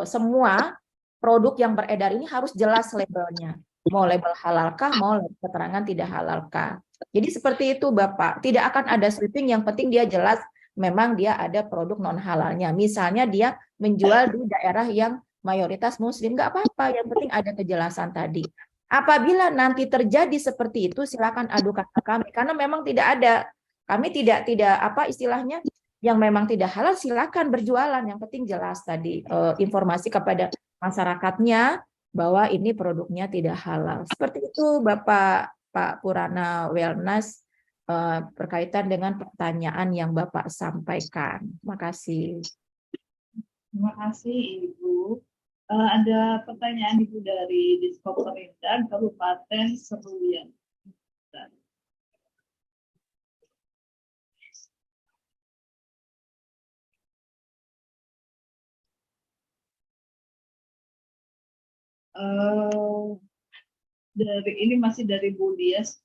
semua produk yang beredar ini harus jelas labelnya, mau label halalkah, mau label keterangan tidak halalkah. Jadi seperti itu Bapak, tidak akan ada sweeping, yang penting dia jelas memang dia ada produk non halalnya. Misalnya dia menjual di daerah yang mayoritas muslim, nggak apa-apa, yang penting ada kejelasan tadi. Apabila nanti terjadi seperti itu, silakan adukan ke kami, karena memang tidak ada, kami tidak apa istilahnya, yang memang tidak halal silakan berjualan, yang penting jelas tadi informasi kepada masyarakatnya bahwa ini produknya tidak halal. Seperti itu Bapak Pak Purana Wellness, berkaitan dengan pertanyaan yang Bapak sampaikan. Terima kasih. Terima kasih Ibu. Ada pertanyaan Ibu dari Diskop Perindan Kabupaten Seruyan. Dari ini masih dari Bu Dias.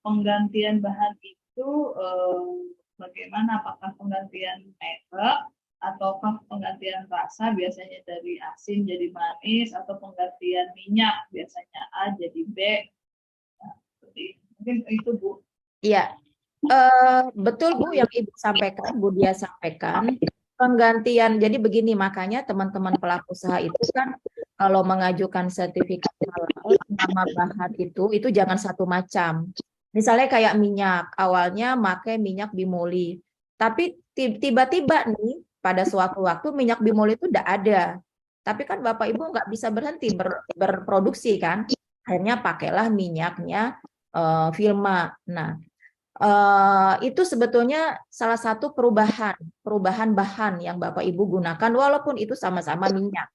Penggantian bahan itu bagaimana? Apakah penggantian merek ataukah penggantian rasa, biasanya dari asin jadi manis, atau penggantian minyak biasanya A jadi B? Nah, mungkin itu Bu. Iya, betul Bu yang Ibu sampaikan, Bu Dia sampaikan. Penggantian, jadi begini, makanya teman-teman pelaku usaha itu kan kalau mengajukan sertifikat halal, nama bahan itu jangan satu macam. Misalnya kayak minyak, awalnya pakai minyak bimoli, tapi tiba-tiba nih pada suatu waktu minyak bimoli itu tidak ada. Tapi kan Bapak Ibu nggak bisa berhenti berproduksi kan, akhirnya pakailah minyaknya Vilma. Nah, itu sebetulnya salah satu perubahan bahan yang Bapak Ibu gunakan, walaupun itu sama-sama minyak.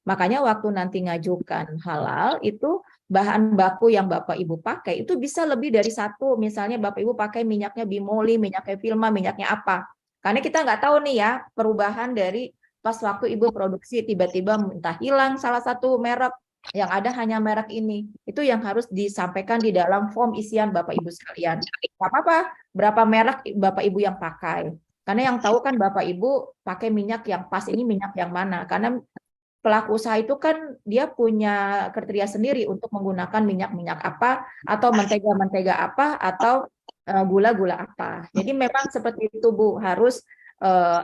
Makanya waktu nanti ngajukan halal, itu bahan baku yang Bapak Ibu pakai itu bisa lebih dari satu. Misalnya Bapak Ibu pakai minyaknya bimoli, minyaknya Vilma, minyaknya apa. Karena kita nggak tahu nih ya, perubahan dari pas waktu Ibu produksi tiba-tiba entah hilang salah satu merek, yang ada hanya merek ini. Itu yang harus disampaikan di dalam form isian Bapak Ibu sekalian. Nggak apa-apa, berapa merek Bapak Ibu yang pakai. Karena yang tahu kan Bapak Ibu pakai minyak yang pas ini minyak yang mana. Karena pelaku usaha itu kan dia punya kriteria sendiri untuk menggunakan minyak-minyak apa, atau mentega-mentega apa, atau gula-gula apa. Jadi memang seperti itu Bu, harus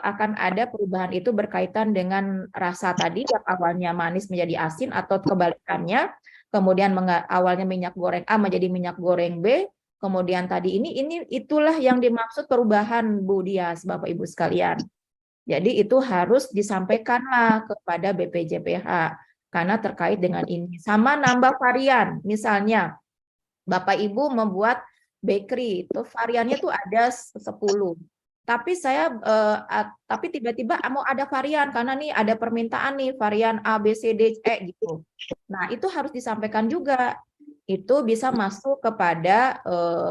akan ada perubahan itu berkaitan dengan rasa tadi, yang awalnya manis menjadi asin, atau kebalikannya, kemudian awalnya minyak goreng A menjadi minyak goreng B, kemudian tadi ini itulah yang dimaksud perubahan Bu Dias, Bapak Ibu sekalian. Jadi itu harus disampaikanlah kepada BPJPH karena terkait dengan ini. Sama nambah varian, misalnya Bapak Ibu membuat bakery, itu variannya tuh ada 10. Tapi tiba-tiba mau ada varian karena nih ada permintaan nih varian A, B, C, D, E gitu. Nah, itu harus disampaikan juga. Itu bisa masuk kepada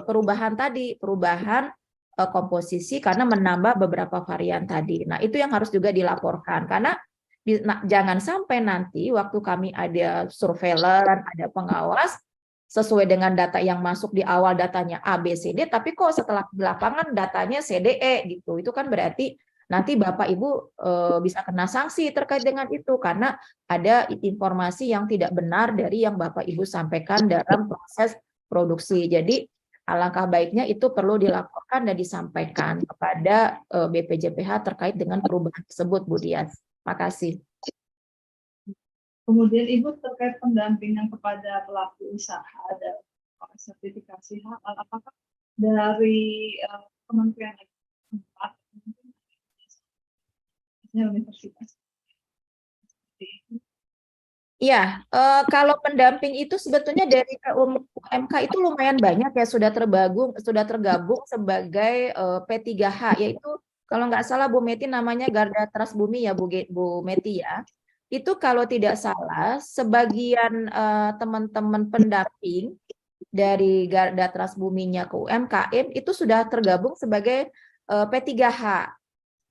perubahan tadi, perubahan komposisi karena menambah beberapa varian tadi. Nah, itu yang harus juga dilaporkan karena jangan sampai nanti waktu kami ada surveillance, ada pengawas sesuai dengan data yang masuk di awal datanya A, B, C, D, tapi kok setelah di lapangan datanya C, D, E gitu. Itu kan berarti nanti Bapak Ibu bisa kena sanksi terkait dengan itu karena ada informasi yang tidak benar dari yang Bapak Ibu sampaikan dalam proses produksi. Jadi alangkah baiknya itu perlu dilaporkan dan disampaikan kepada BPJPH terkait dengan perubahan tersebut, Bu Dias. Makasih. Kemudian Ibu terkait pendampingan kepada pelaku usaha dan sertifikasi halal, apakah dari Kementerian tempat universitas? Ya, kalau pendamping itu sebetulnya dari UMK itu lumayan banyak ya sudah tergabung sebagai P3H, yaitu kalau nggak salah Bu Meti namanya Garda Trust Bumi ya Bu Meti ya. Itu kalau tidak salah sebagian teman-teman pendamping dari Garda Transbuminya ke UMKM itu sudah tergabung sebagai P3H.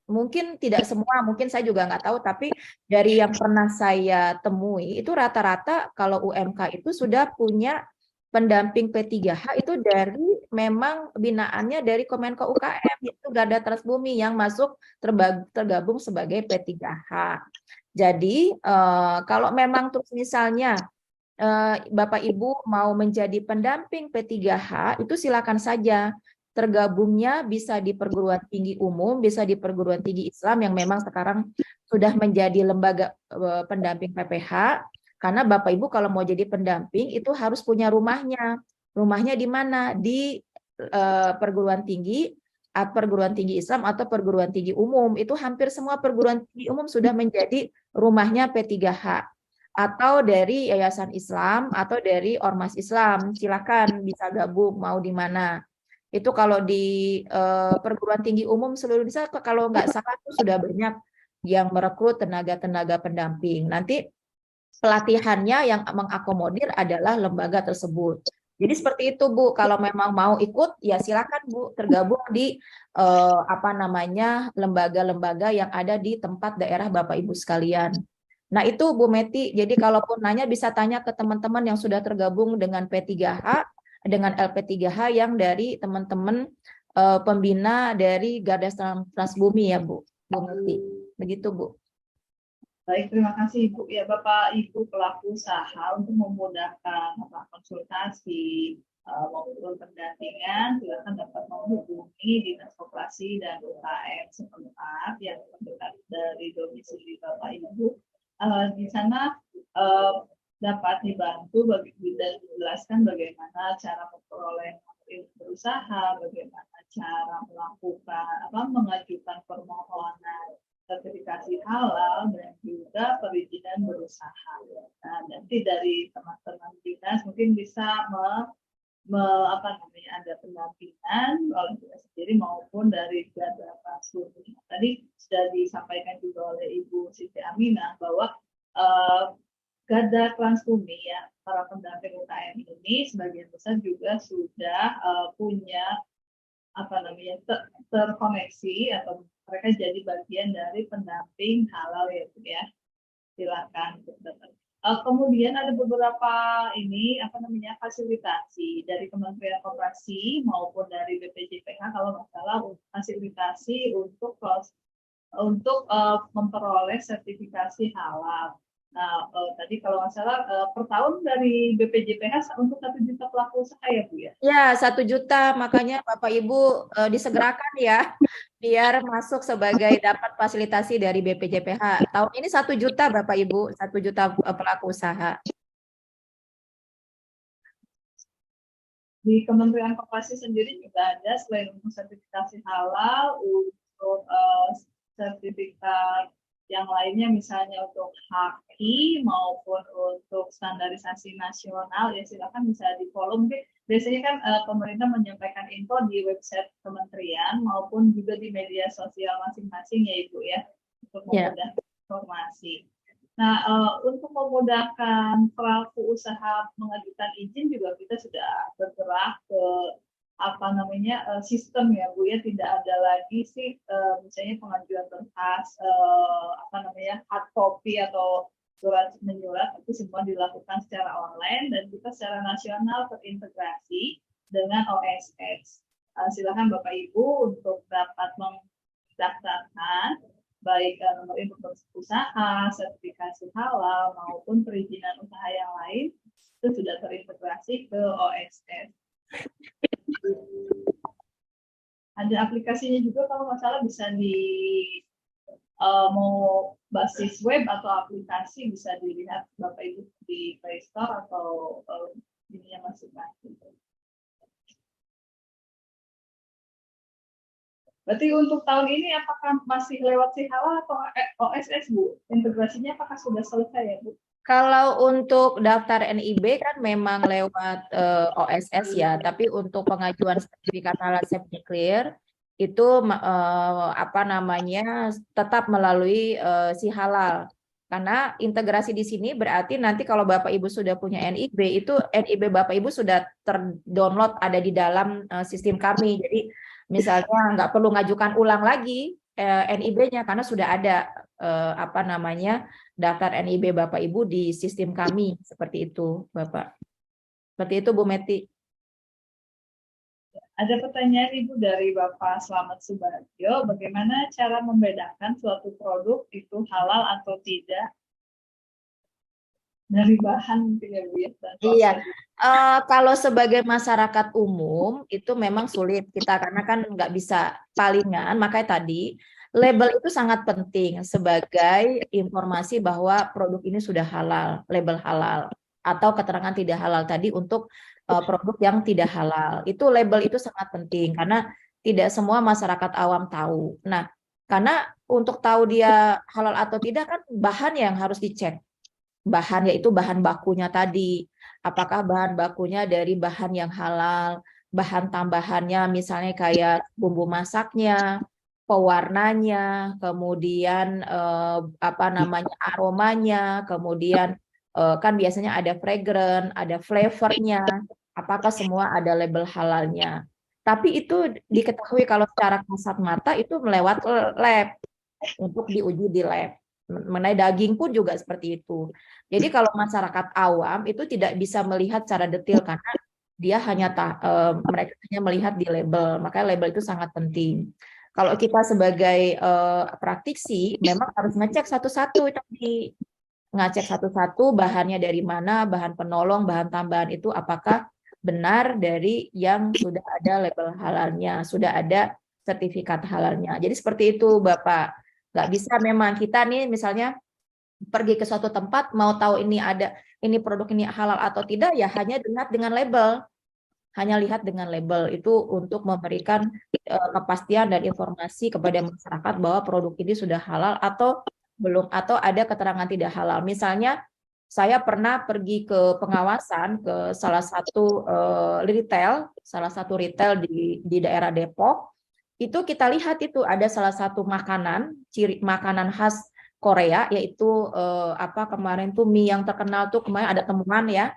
Mungkin tidak semua, mungkin saya juga nggak tahu, tapi dari yang pernah saya temui itu rata-rata kalau UMK itu sudah punya pendamping P3H itu dari memang binaannya dari Kemenko UKM, yaitu Garda Transbumi yang masuk tergabung sebagai P3H. Jadi kalau memang terus misalnya Bapak Ibu mau menjadi pendamping P3H itu silakan saja. Tergabungnya bisa di perguruan tinggi umum, bisa di perguruan tinggi Islam yang memang sekarang sudah menjadi lembaga pendamping PPH. Karena Bapak Ibu kalau mau jadi pendamping itu harus punya rumahnya. Rumahnya di mana? Di perguruan tinggi Islam atau perguruan tinggi umum. Itu hampir semua perguruan tinggi umum sudah menjadi rumahnya P3H. Atau dari Yayasan Islam atau dari Ormas Islam. Silakan bisa gabung mau di mana. Itu kalau di perguruan tinggi umum seluruh Indonesia kalau nggak salah itu sudah banyak yang merekrut tenaga-tenaga pendamping. Nanti pelatihannya yang mengakomodir adalah lembaga tersebut. Jadi seperti itu Bu, kalau memang mau ikut ya silakan Bu tergabung di lembaga-lembaga yang ada di tempat daerah Bapak Ibu sekalian. Nah itu Bu Meti, jadi kalaupun nanya bisa tanya ke teman-teman yang sudah tergabung dengan P3H, dengan LP3H yang dari teman-teman pembina dari Garda Transbumi ya Bu Meti. Begitu Bu. Baik, terima kasih Ibu. Ya Bapak Ibu pelaku usaha untuk memudahkan konsultasi maupun pendampingan, silakan dapat menghubungi Dinas Koperasi dan UKM setempat yang terdekat dari domisili Bapak Ibu. Di sana dapat dibantu dan dijelaskan bagaimana cara memperoleh berusaha, bagaimana cara mengajukan permohonan sertifikasi halal dan juga perizinan berusaha. Nah, nanti dari teman-teman dinas mungkin bisa ada pendampingan oleh kita sendiri maupun dari Garda Transbumi. Tadi sudah disampaikan juga oleh Ibu Siti Aminah bahwa Garda Transbumi ya, para pendamping UKM ini sebagian besar juga sudah punya terkoneksi atau mereka jadi bagian dari pendamping halal ya. Silakan. Kemudian ada beberapa fasilitasi dari Kementerian Koperasi maupun dari BPJPH kalau nggak salah fasilitasi untuk memperoleh sertifikasi halal. Nah, tadi kalau nggak salah per tahun dari BPJPH untuk 1 juta pelaku usaha ya Bu ya? Ya, 1 juta, makanya Bapak Ibu disegerakan ya, biar masuk sebagai dapat fasilitasi dari BPJPH. Tahun ini 1 juta Bapak Ibu, 1 juta pelaku usaha. Di Kementerian Koperasi sendiri juga ada selain untuk sertifikasi halal, untuk sertifikat yang lainnya misalnya untuk HAKI maupun untuk standarisasi nasional ya silakan bisa di follow. Mungkin biasanya kan pemerintah menyampaikan info di website kementerian maupun juga di media sosial masing-masing ya Ibu ya untuk memudahkan informasi. Nah untuk memudahkan pelaku usaha mengajukan izin juga kita sudah bergerak ke sistem ya Bu ya, tidak ada lagi sih misalnya pengajuan berkas hard copy atau surat menyurat, tapi semua dilakukan secara online dan kita secara nasional terintegrasi dengan OSS. Silakan Bapak Ibu untuk dapat mendaftarkan baik nomor induk usaha, sertifikasi halal maupun perizinan usaha yang lain itu sudah terintegrasi ke OSS. Ada aplikasinya juga kalau nggak salah bisa mau basis web atau aplikasi bisa dilihat Bapak Ibu di Play Store atau ininya masing-masing. Berarti untuk tahun ini apakah masih lewat Sihala atau OSS Bu? Integrasinya apakah sudah selesai ya Bu? Kalau untuk daftar NIB kan memang lewat OSS ya, tapi untuk pengajuan sertifikat halal safety clear itu tetap melalui si halal. Karena integrasi di sini berarti nanti kalau Bapak Ibu sudah punya NIB, itu NIB Bapak Ibu sudah terdownload ada di dalam sistem kami. Jadi misalnya nggak perlu ngajukan ulang lagi NIB-nya karena sudah ada apa namanya daftar NIB Bapak Ibu di sistem kami. Seperti itu, Bapak. Seperti itu, Bu Meti. Ada pertanyaan Ibu dari Bapak Slamet Subagio, bagaimana cara membedakan suatu produk itu halal atau tidak dari bahan mungkin ya Bu ya? Iya, kalau sebagai masyarakat umum itu memang sulit kita karena kan nggak bisa palingan, makanya tadi label itu sangat penting sebagai informasi bahwa produk ini sudah halal, label halal atau keterangan tidak halal tadi untuk produk yang tidak halal. Itu label itu sangat penting karena tidak semua masyarakat awam tahu. Nah, karena untuk tahu dia halal atau tidak kan bahan yang harus dicek. Bahan yaitu bahan bakunya tadi. Apakah bahan bakunya dari bahan yang halal, bahan tambahannya misalnya kayak bumbu masaknya, pewarnanya, kemudian apa namanya aromanya, kemudian kan biasanya ada fragrance, ada flavornya, apakah semua ada label halalnya. Tapi itu diketahui kalau secara kasat mata itu melewat lab untuk diuji di lab. Mengenai daging pun juga seperti itu. Jadi kalau masyarakat awam itu tidak bisa melihat secara detail karena dia hanya mereka hanya melihat di label. Makanya label itu sangat penting. Kalau kita sebagai praktisi memang harus ngecek satu-satu tadi. Ngecek satu-satu bahannya dari mana, bahan penolong, bahan tambahan itu apakah benar dari yang sudah ada label halalnya, sudah ada sertifikat halalnya. Jadi seperti itu Bapak. Nggak bisa memang kita nih misalnya pergi ke suatu tempat mau tahu ini produk ini halal atau tidak ya hanya dengan label. Hanya lihat dengan label itu untuk memberikan kepastian dan informasi kepada masyarakat bahwa produk ini sudah halal atau belum atau ada keterangan tidak halal. Misalnya saya pernah pergi ke pengawasan ke salah satu retail di daerah Depok. Itu kita lihat itu ada salah satu makanan khas Korea yaitu apa kemarin tuh mie yang terkenal tuh kemarin ada temuan ya.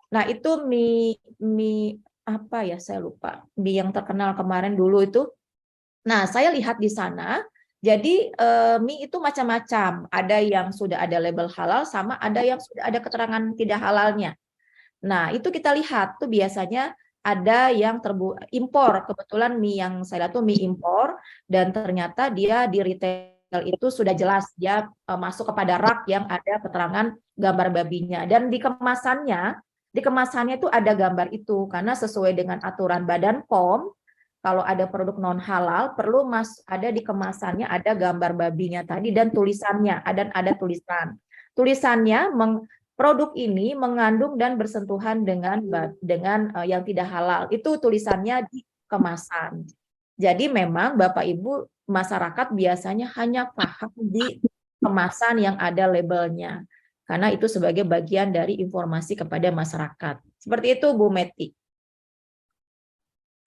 Nah, itu mie apa ya saya lupa. Mie yang terkenal kemarin dulu itu. Nah, saya lihat di sana jadi mie itu macam-macam. Ada yang sudah ada label halal sama ada yang sudah ada keterangan tidak halalnya. Nah, itu kita lihat tuh biasanya ada yang impor. Kebetulan mie yang saya lihat tuh mie impor dan ternyata dia di retail itu sudah jelas dia masuk kepada rak yang ada keterangan gambar babinya dan di kemasannya itu ada gambar itu karena sesuai dengan aturan Badan POM kalau ada produk non halal perlu ada di kemasannya ada gambar babinya tadi dan tulisannya ada tulisannya produk ini mengandung dan bersentuhan dengan yang tidak halal. Itu tulisannya di kemasan. Jadi memang Bapak Ibu masyarakat biasanya hanya paham di kemasan yang ada labelnya. Karena itu sebagai bagian dari informasi kepada masyarakat. Seperti itu Bu Meti.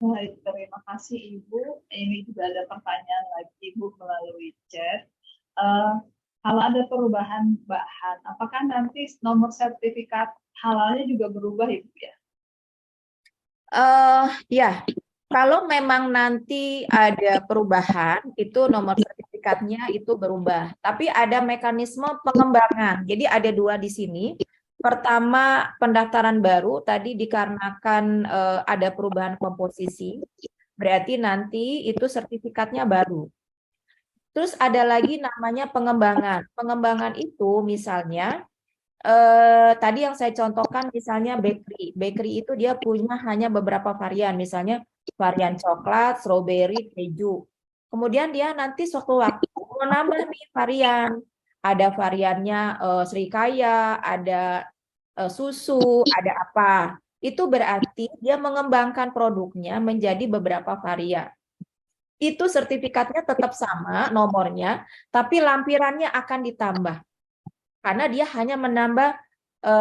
Baik, terima kasih Ibu. Ini juga ada pertanyaan lagi Ibu melalui chat. Kalau ada perubahan bahan, apakah nanti nomor sertifikat halalnya juga berubah, Ibu ya? Ya, kalau memang nanti ada perubahan, itu nomor sertifikatnya itu berubah. Tapi ada mekanisme pengembangan. Jadi ada dua di sini. Pertama, pendaftaran baru tadi dikarenakan ada perubahan komposisi, berarti nanti itu sertifikatnya baru. Terus ada lagi namanya pengembangan. Pengembangan itu misalnya tadi yang saya contohkan misalnya bakery. Bakery itu dia punya hanya beberapa varian, misalnya varian coklat, strawberry, keju. Kemudian dia nanti suatu waktu mau nambah nih varian. Ada variannya serikaya, ada susu, ada apa. Itu berarti dia mengembangkan produknya menjadi beberapa varian. Itu sertifikatnya tetap sama nomornya, tapi lampirannya akan ditambah. Karena dia hanya menambah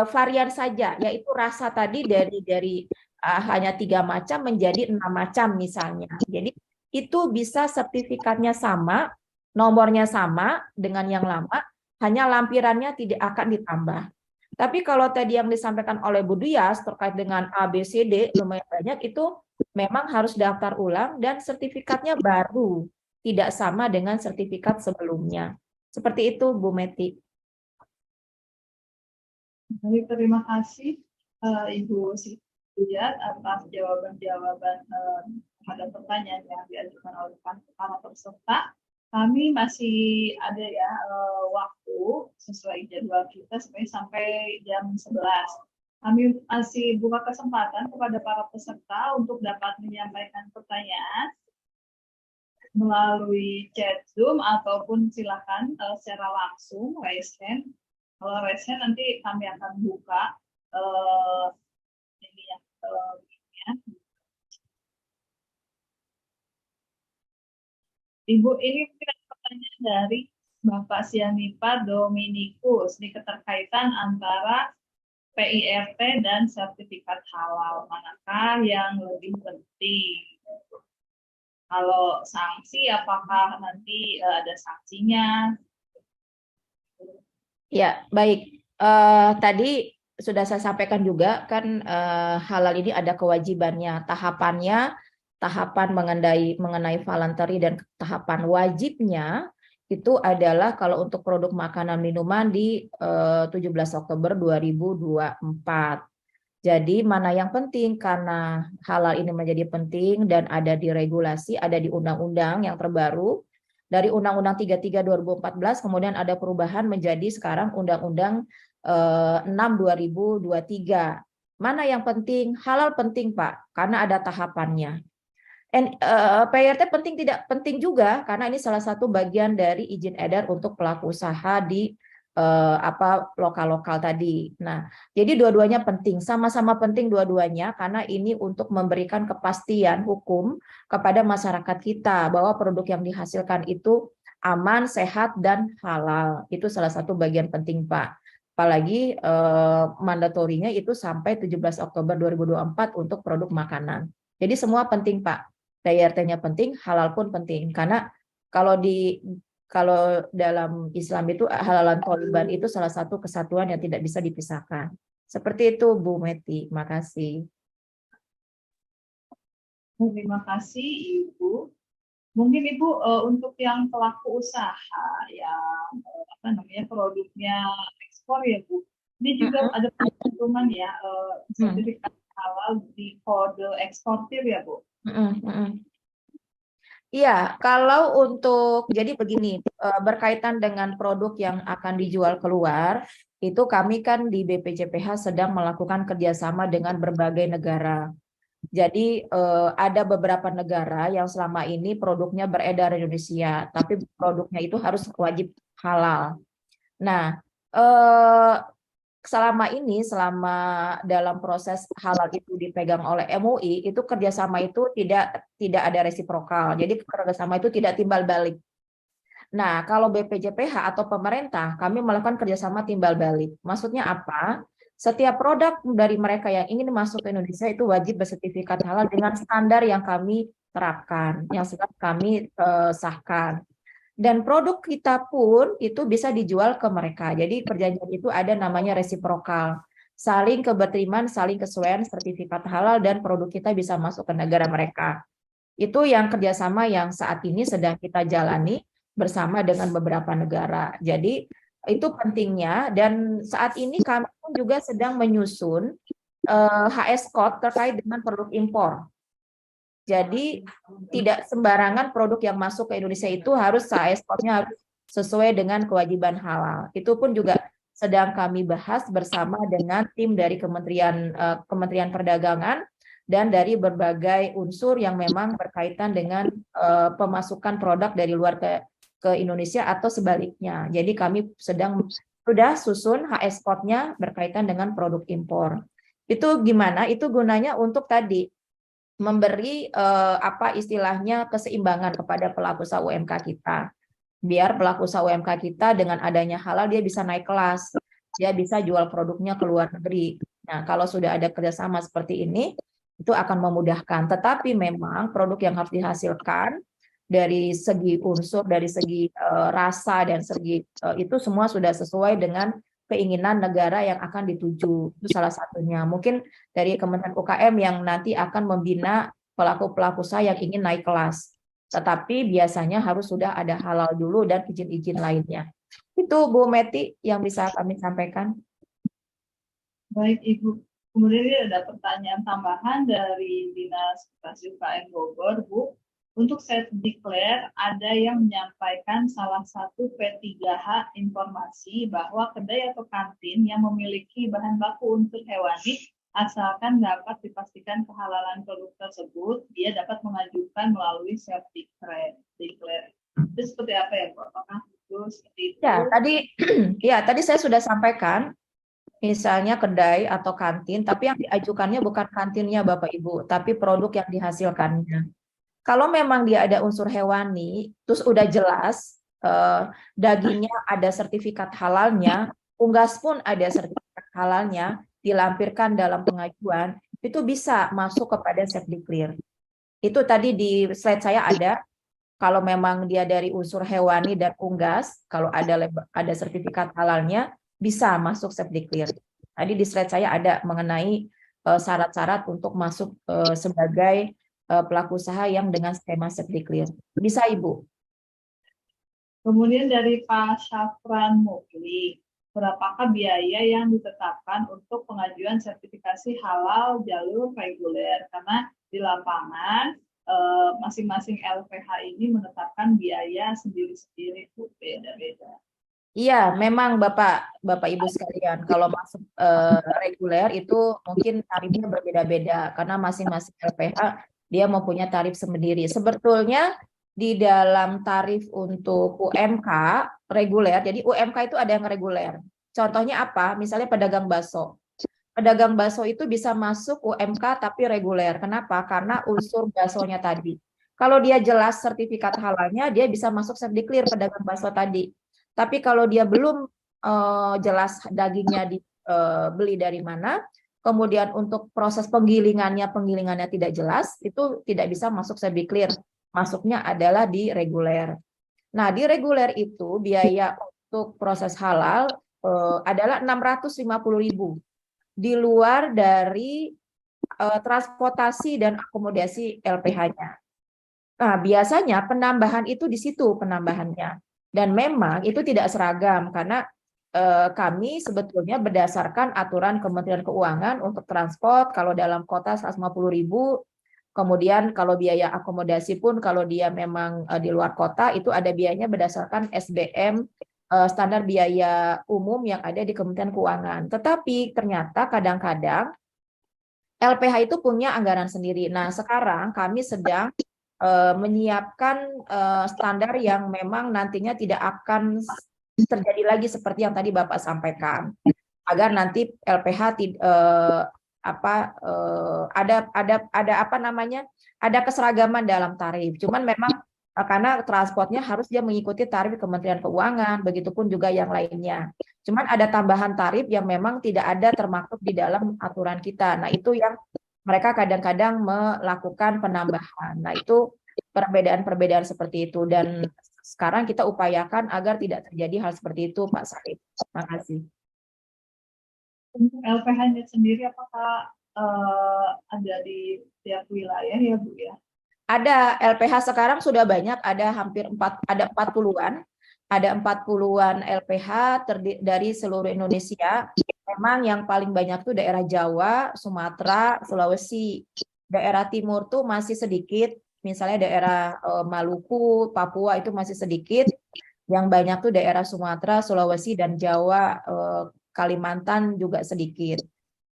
varian saja, yaitu rasa tadi dari hanya 3 macam menjadi 6 macam misalnya. Jadi itu bisa sertifikatnya sama, nomornya sama dengan yang lama, hanya lampirannya tidak akan ditambah. Tapi kalau tadi yang disampaikan oleh Bu Dias terkait dengan A, B, C, D lumayan banyak, itu memang harus daftar ulang dan sertifikatnya baru, tidak sama dengan sertifikat sebelumnya. Seperti itu Bu Meti. Baik, terima kasih Ibu Sitiat atas jawaban-jawaban terhadap pertanyaan yang diajukan oleh para peserta. Kami masih ada ya waktu sesuai jadwal kita sampai jam 11. Kami masih buka kesempatan kepada para peserta untuk dapat menyampaikan pertanyaan melalui chat Zoom ataupun silakan secara langsung raise hand. Kalau raise hand nanti kami akan buka ini ya. Ibu, ini mungkin pertanyaan dari Bapak Sianipa Dominikus, ini keterkaitan antara PIRT dan sertifikat halal, manakah yang lebih penting? Kalau sanksi, apakah nanti ada sanksinya? Ya, baik. Tadi sudah saya sampaikan juga kan halal ini ada kewajibannya, tahapan mengenai voluntary dan tahapan wajibnya itu adalah kalau untuk produk makanan minuman di 17 Oktober 2024. Jadi mana yang penting, karena halal ini menjadi penting dan ada di regulasi, ada di undang-undang yang terbaru dari Undang-Undang 33 2014, kemudian ada perubahan menjadi sekarang Undang-Undang 6 2023. Mana yang penting? Halal penting, Pak, karena ada tahapannya. PIRT penting tidak penting juga karena ini salah satu bagian dari izin edar untuk pelaku usaha di lokal-lokal tadi. Nah, jadi dua-duanya penting, sama-sama penting dua-duanya karena ini untuk memberikan kepastian hukum kepada masyarakat kita bahwa produk yang dihasilkan itu aman, sehat, dan halal. Itu salah satu bagian penting, Pak. Apalagi mandatorinya itu sampai 17 Oktober 2024 untuk produk makanan. Jadi semua penting, Pak. PIRT-nya penting, halal pun penting. Karena kalau dalam Islam itu halalan tholiban itu salah satu kesatuan yang tidak bisa dipisahkan. Seperti itu Bu Meti. Makasih. Terima kasih Ibu. Mungkin Ibu untuk yang pelaku usaha yang produknya ekspor ya Bu. Ini juga ada perhitungan ya sertifikat halal di kode eksportir ya Bu. Iya, kalau untuk jadi begini, berkaitan dengan produk yang akan dijual keluar, itu kami kan di BPJPH sedang melakukan kerjasama dengan berbagai negara. Jadi ada beberapa negara yang selama ini produknya beredar di Indonesia, tapi produknya itu harus wajib halal. Nah, selama dalam proses halal itu dipegang oleh MUI, itu kerjasama itu tidak ada resiprokal. Jadi kerjasama itu tidak timbal balik. Nah, kalau BPJPH atau pemerintah, kami melakukan kerjasama timbal balik. Maksudnya apa? Setiap produk dari mereka yang ingin masuk ke Indonesia itu wajib bersertifikat halal dengan standar yang kami terapkan, yang sudah kami sahkan. Dan produk kita pun itu bisa dijual ke mereka. Jadi perjanjian itu ada namanya resiprokal. Saling keberterimaan, saling kesesuaian sertifikat halal dan produk kita bisa masuk ke negara mereka. Itu yang kerjasama yang saat ini sedang kita jalani bersama dengan beberapa negara. Jadi itu pentingnya dan saat ini kami pun juga sedang menyusun HS Code terkait dengan produk impor. Jadi tidak sembarangan produk yang masuk ke Indonesia itu harus HS Code-nya harus sesuai dengan kewajiban halal. Itu pun juga sedang kami bahas bersama dengan tim dari Kementerian Perdagangan dan dari berbagai unsur yang memang berkaitan dengan pemasukan produk dari luar ke Indonesia atau sebaliknya. Jadi kami sudah susun HS Code-nya berkaitan dengan produk impor. Itu gimana? Itu gunanya untuk tadi memberi istilahnya keseimbangan kepada pelaku usaha UMK kita. Biar pelaku usaha UMK kita dengan adanya halal dia bisa naik kelas, dia bisa jual produknya ke luar negeri. Nah, kalau sudah ada kerjasama seperti ini, itu akan memudahkan. Tetapi memang produk yang harus dihasilkan dari segi unsur, dari segi rasa dan segi itu semua sudah sesuai dengan keinginan negara yang akan dituju. Itu salah satunya. Mungkin dari Kementerian UKM yang nanti akan membina pelaku-pelaku usaha yang ingin naik kelas. Tetapi biasanya harus sudah ada halal dulu dan izin-izin lainnya. Itu Bu Meti yang bisa kami sampaikan. Baik Ibu. Kemudian ini ada pertanyaan tambahan dari Dinas Koperasi UKM Bogor, Bu. Untuk self declare ada yang menyampaikan salah satu P3H informasi bahwa kedai atau kantin yang memiliki bahan baku unsur hewani asalkan dapat dipastikan kehalalan produk tersebut, dia dapat mengajukan melalui self declare. Itu seperti apa ya, Bu? Apakah itu seperti itu? Ya, tadi saya sudah sampaikan, misalnya kedai atau kantin, tapi yang diajukannya bukan kantinnya Bapak Ibu, tapi produk yang dihasilkannya. Kalau memang dia ada unsur hewani, terus udah jelas dagingnya ada sertifikat halalnya, unggas pun ada sertifikat halalnya, dilampirkan dalam pengajuan, itu bisa masuk kepada self declare. Itu tadi di slide saya ada. Kalau memang dia dari unsur hewani dan unggas, kalau ada sertifikat halalnya, bisa masuk self declare. Tadi di slide saya ada mengenai syarat-syarat untuk masuk sebagai pelaku usaha yang dengan skema self declare. Bisa Ibu. Kemudian dari Pak Syafran Mukli, berapakah biaya yang ditetapkan untuk pengajuan sertifikasi halal jalur reguler? Karena di lapangan masing-masing LPH ini menetapkan biaya sendiri-sendiri, Bu, beda-beda. Iya, memang Bapak Ibu sekalian, kalau masuk reguler itu mungkin tarifnya berbeda-beda karena masing-masing LPH dia mempunyai tarif sendiri. Sebetulnya di dalam tarif untuk UMK reguler, jadi UMK itu ada yang reguler. Contohnya apa? Misalnya pedagang bakso. Pedagang bakso itu bisa masuk UMK tapi reguler. Kenapa? Karena unsur baksonya tadi. Kalau dia jelas sertifikat halalnya, dia bisa masuk self declare pedagang bakso tadi. Tapi kalau dia belum jelas dagingnya dibeli dari mana, kemudian untuk proses penggilingannya tidak jelas, itu tidak bisa masuk self declare. Masuknya adalah di reguler. Nah, di reguler itu biaya untuk proses halal adalah 650.000 di luar dari transportasi dan akomodasi LPH-nya. Nah, biasanya penambahan itu di situ penambahannya. Dan memang itu tidak seragam karena kami sebetulnya berdasarkan aturan Kementerian Keuangan untuk transport, kalau dalam kota 150.000, kemudian kalau biaya akomodasi pun kalau dia memang di luar kota itu ada biayanya berdasarkan SBM, standar biaya umum yang ada di Kementerian Keuangan. Tetapi ternyata kadang-kadang LPH itu punya anggaran sendiri. Nah, sekarang kami sedang menyiapkan standar yang memang nantinya tidak akan terjadi lagi seperti yang tadi Bapak sampaikan, agar nanti LPH ada keseragaman dalam tarif. Cuman memang karena transportnya harus dia mengikuti tarif Kementerian Keuangan, begitupun juga yang lainnya. Cuman ada tambahan tarif yang memang tidak ada termaktub di dalam aturan kita. Nah, itu yang mereka kadang-kadang melakukan penambahan. Nah, itu perbedaan-perbedaan seperti itu, dan sekarang kita upayakan agar tidak terjadi hal seperti itu, Pak Said. Terima kasih. Untuk LPH-nya sendiri apakah ada di tiap wilayah ya, Bu ya? Ada LPH sekarang sudah banyak, ada hampir 40-an. Ada 40-an LPH dari seluruh Indonesia. Memang yang paling banyak tuh daerah Jawa, Sumatera, Sulawesi. Daerah timur tuh masih sedikit. Misalnya daerah Maluku, Papua itu masih sedikit. Yang banyak tuh daerah Sumatera, Sulawesi, dan Jawa, Kalimantan juga sedikit.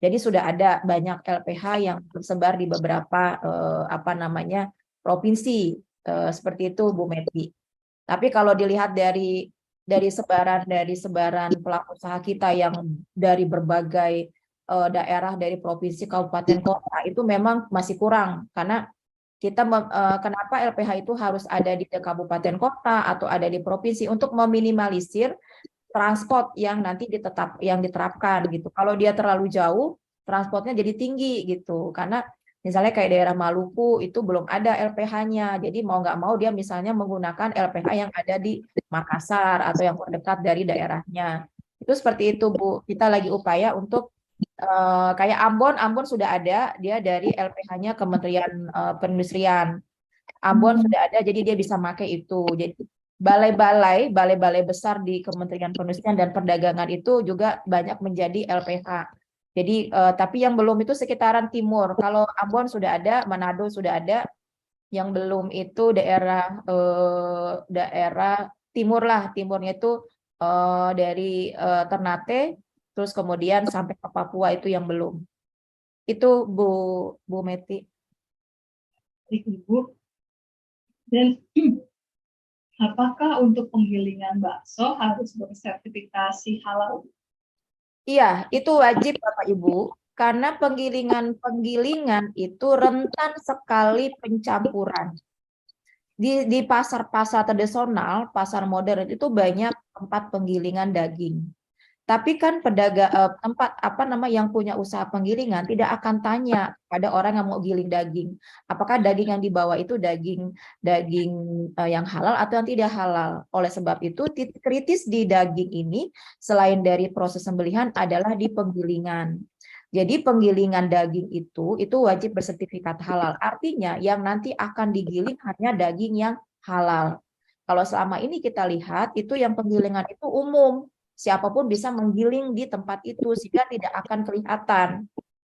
Jadi sudah ada banyak LPH yang tersebar di beberapa provinsi seperti itu, Bu Meti. Tapi kalau dilihat dari sebaran pelaku usaha kita yang dari berbagai daerah, dari provinsi, kabupaten, kota, itu memang masih kurang karena kita kenapa LPH itu harus ada di kabupaten kota atau ada di provinsi untuk meminimalisir transport yang nanti diterapkan gitu. Kalau dia terlalu jauh, transportnya jadi tinggi gitu. Karena Misalnya kayak daerah Maluku itu belum ada LPH-nya. Jadi mau nggak mau dia misalnya menggunakan LPH yang ada di Makassar atau yang terdekat dari daerahnya. Itu seperti itu, Bu. Kita lagi upaya untuk kayak Ambon sudah ada, dia dari LPH-nya Kementerian Perindustrian. Ambon sudah ada, jadi dia bisa pakai itu. Jadi balai-balai besar di Kementerian Perindustrian dan Perdagangan itu juga banyak menjadi LPH. Jadi tapi yang belum itu sekitaran timur. Kalau Ambon sudah ada, Manado sudah ada. Yang belum itu daerah timur lah. Timurnya itu dari Ternate, terus kemudian sampai ke Papua itu yang belum. Itu Bu Meti. Ibu. Dan apakah untuk penggilingan bakso harus bersertifikasi halal? Iya, itu wajib Bapak Ibu, karena penggilingan itu rentan sekali pencampuran. Di pasar-pasar tradisional, pasar modern itu banyak tempat penggilingan daging. Tapi kan tempat yang punya usaha penggilingan tidak akan tanya pada orang yang mau giling daging, apakah daging yang dibawa itu daging yang halal atau yang tidak halal. Oleh sebab itu titik kritis di daging ini selain dari proses sembelihan adalah di penggilingan. Jadi penggilingan daging itu wajib bersertifikat halal. Artinya yang nanti akan digiling hanya daging yang halal. Kalau selama ini kita lihat itu yang penggilingan itu umum. Siapapun bisa menggiling di tempat itu sehingga tidak akan kelihatan.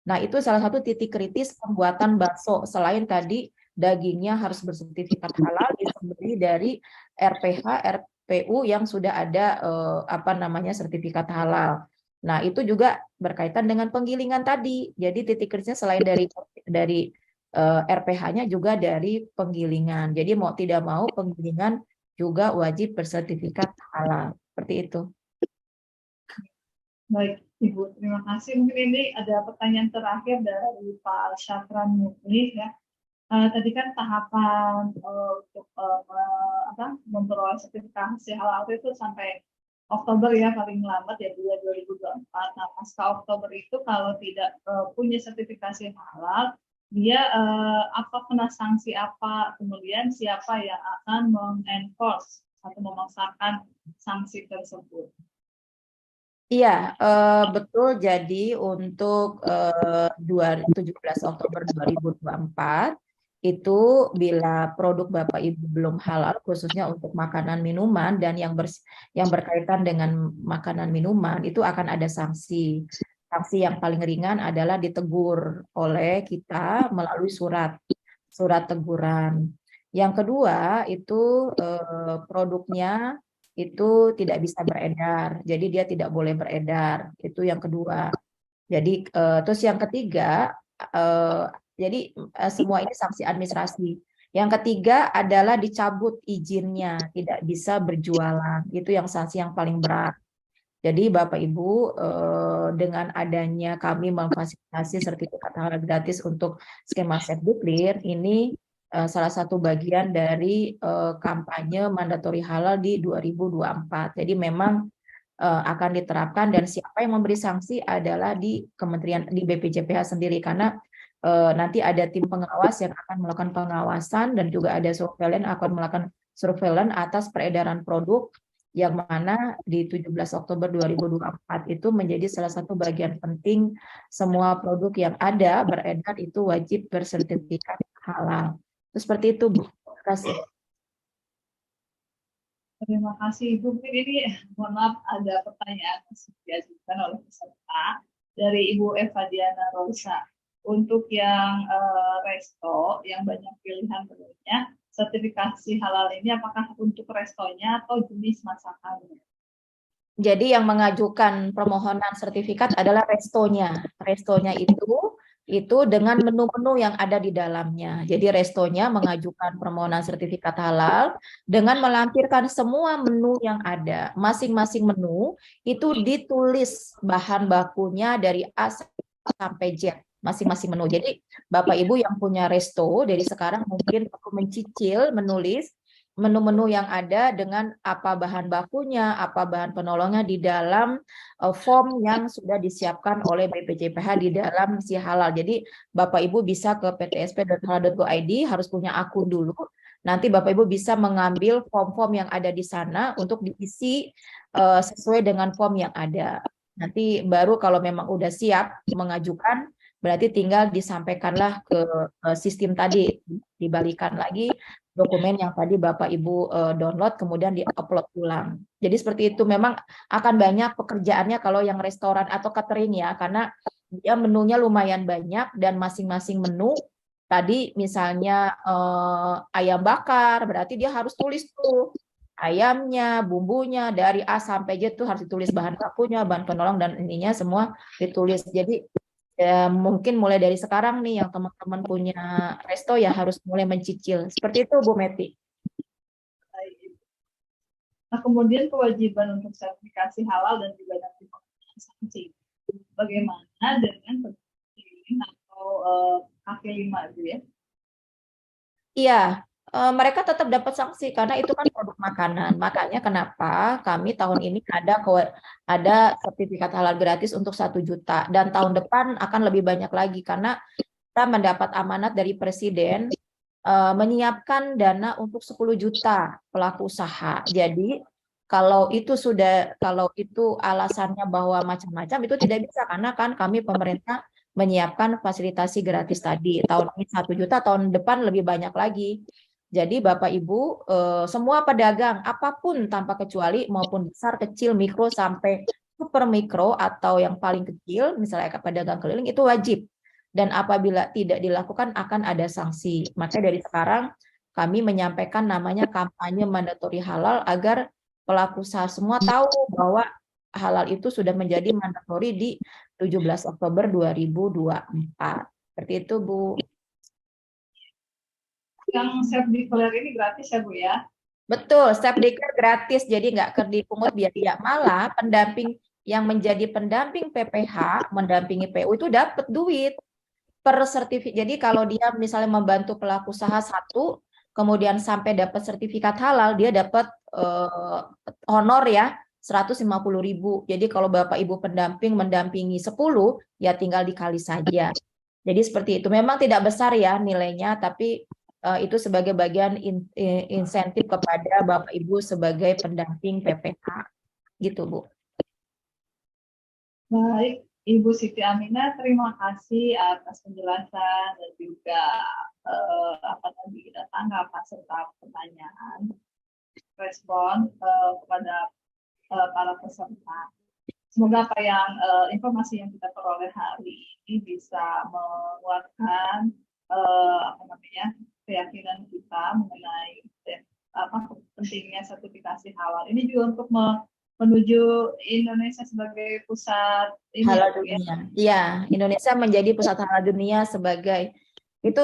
Nah, itu salah satu titik kritis pembuatan bakso. Selain tadi dagingnya harus bersertifikat halal disembelih dari RPH, RPU yang sudah ada sertifikat halal. Nah, itu juga berkaitan dengan penggilingan tadi. Jadi titik kritisnya selain dari RPH-nya juga dari penggilingan. Jadi mau tidak mau penggilingan juga wajib bersertifikat halal. Seperti itu. Baik, Ibu, terima kasih. Mungkin ini ada pertanyaan terakhir dari Pak Syafran Mukli ya. Tadi kan tahapan untuk memperoleh sertifikasi halal itu sampai Oktober ya paling lambat ya 2024. Nah, pasca Oktober itu kalau tidak punya sertifikasi halal, dia kena sanksi apa, kemudian siapa yang akan mengenforce atau memaksakan sanksi tersebut. Iya, betul. Jadi untuk 17 Oktober 2024 itu bila produk Bapak Ibu belum halal, khususnya untuk makanan minuman dan yang berkaitan dengan makanan minuman itu akan ada sanksi. Sanksi yang paling ringan adalah ditegur oleh kita melalui surat teguran. Yang kedua itu produknya itu tidak bisa beredar, jadi dia tidak boleh beredar. Itu yang kedua. Jadi terus yang ketiga, semua ini sanksi administrasi. Yang ketiga adalah dicabut izinnya, tidak bisa berjualan. Itu yang sanksi yang paling berat. Jadi Bapak Ibu, dengan adanya kami memfasilitasi sertifikat halal gratis untuk skema Safe Declare, ini salah satu bagian dari kampanye mandatori halal di 2024. Jadi memang akan diterapkan dan siapa yang memberi sanksi adalah di Kementerian di BPJPH sendiri karena nanti ada tim pengawas yang akan melakukan pengawasan dan juga ada surveillance akan melakukan surveillance atas peredaran produk yang mana di 17 Oktober 2024 itu menjadi salah satu bagian penting semua produk yang ada beredar itu wajib bersertifikat halal. Seperti itu, Bu. Terima kasih. Terima kasih, Ibu. Mungkin ini, mohon maaf, ada pertanyaan yang diajukan oleh peserta dari Ibu Eva Diana Rosa. Untuk yang resto, yang banyak pilihan menunya, sertifikasi halal ini apakah untuk restonya atau jenis masakannya? Jadi yang mengajukan permohonan sertifikat adalah restonya. Restonya itu dengan menu-menu yang ada di dalamnya. Jadi restonya mengajukan permohonan sertifikat halal dengan melampirkan semua menu yang ada. Masing-masing menu itu ditulis bahan bakunya dari A sampai Z. Masing-masing menu. Jadi Bapak Ibu yang punya resto dari sekarang mungkin perlu mencicil, menulis menu-menu yang ada dengan apa bahan bakunya, apa bahan penolongnya di dalam form yang sudah disiapkan oleh BPJPH di dalam si halal. Jadi Bapak Ibu bisa ke ptsp.halal.go.id, harus punya akun dulu. Nanti Bapak Ibu bisa mengambil form-form yang ada di sana untuk diisi sesuai dengan form yang ada. Nanti baru kalau memang udah siap mengajukan, berarti tinggal disampaikanlah ke sistem tadi, dibalikan lagi dokumen yang tadi Bapak Ibu download kemudian di-upload ulang. Jadi seperti itu, memang akan banyak pekerjaannya kalau yang restoran atau catering ya, karena dia menunya lumayan banyak dan masing-masing menu tadi misalnya ayam bakar, berarti dia harus tulis tuh ayamnya, bumbunya dari A sampai Z tuh harus ditulis bahan bakunya, bahan penolong dan ininya semua ditulis. Jadi ya, mungkin mulai dari sekarang nih yang teman-teman punya resto ya harus mulai mencicil. Seperti itu Bu Meti. Nah, kemudian kewajiban untuk sertifikasi halal dan juga nanti sanksi. Bagaimana dengan pedagang atau kaki lima itu ya? Iya, mereka tetap dapat sanksi karena itu kan produk makanan. Makanya kenapa kami tahun ini ada sertifikat halal gratis untuk 1 juta dan tahun depan akan lebih banyak lagi karena kita mendapat amanat dari Presiden menyiapkan dana untuk 10 juta pelaku usaha. Jadi kalau itu alasannya bahwa macam-macam itu tidak bisa karena kan kami pemerintah menyiapkan fasilitasi gratis tadi. Tahun ini 1 juta, tahun depan lebih banyak lagi. Jadi Bapak Ibu semua pedagang apapun tanpa kecuali maupun besar, kecil, mikro sampai super mikro atau yang paling kecil misalnya pedagang keliling itu wajib. Dan apabila tidak dilakukan akan ada sanksi. Makanya dari sekarang kami menyampaikan namanya kampanye mandatory halal agar pelaku usaha semua tahu bahwa halal itu sudah menjadi mandatory di 17 Oktober 2024. Seperti itu Bu. Yang self declare ini gratis ya Bu ya? Betul, self declare gratis, jadi nggak dipungut biaya. Malah pendamping yang menjadi pendamping PPH, mendampingi PU itu dapat duit per sertifikat. Jadi kalau dia misalnya membantu pelaku usaha 1, kemudian sampai dapat sertifikat halal, dia dapat honor ya 150.000. Jadi kalau Bapak Ibu pendamping mendampingi 10, ya tinggal dikali saja. Jadi seperti itu. Memang tidak besar ya nilainya, tapi itu sebagai bagian insentif kepada Bapak Ibu sebagai pendamping PPH. Gitu Bu. Baik, Ibu Siti Aminah, terima kasih atas penjelasan dan juga tanggapan serta pertanyaan respon kepada para peserta. Semoga apa yang informasi yang kita peroleh hari ini bisa menguatkan keyakinan kita mengenai pentingnya sertifikasi halal. Ini juga untuk menuju Indonesia sebagai pusat halal dunia. Iya, Indonesia menjadi pusat halal dunia sebagai itu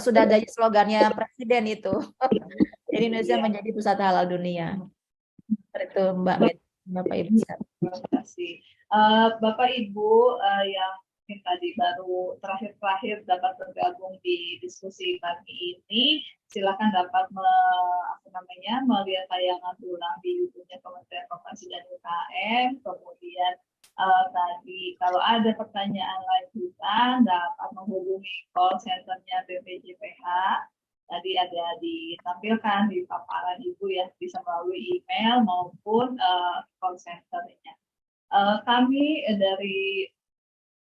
sudah ada slogannya Presiden itu. Jadi Indonesia menjadi pusat halal dunia. Itu Mbak Met, Bapak Ibu. Terima kasih. Bapak Ibu yang tadi baru terakhir dapat bergabung di diskusi pagi ini, silakan dapat melihat tayangan ulang di YouTube-nya Kementerian Koperasi dan UKM. Kemudian tadi kalau ada pertanyaan lanjutan dapat menghubungi call center-nya BPJPH. Tadi ada ditampilkan di paparan Ibu ya, bisa melalui email maupun call center-nya. Kami dari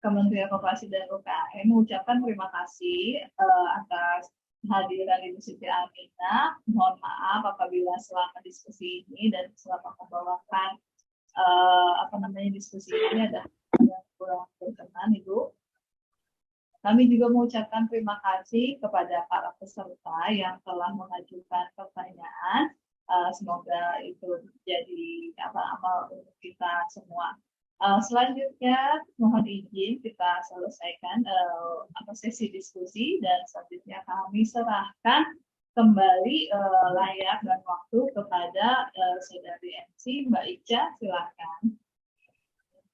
Kementerian Koperasi dan UKM mengucapkan terima kasih atas kehadiran Ibu Siti Aminah. Mohon maaf apabila selama diskusi ini dan selama membawakan diskusi ini ada yang kurang berkenan Ibu. Kami juga mengucapkan terima kasih kepada para peserta yang telah mengajukan pertanyaan. Semoga itu jadi amal untuk kita semua. Selanjutnya mohon izin kita selesaikan sesi diskusi dan selanjutnya kami serahkan kembali layar dan waktu kepada saudari MC Mbak Ica, silakan.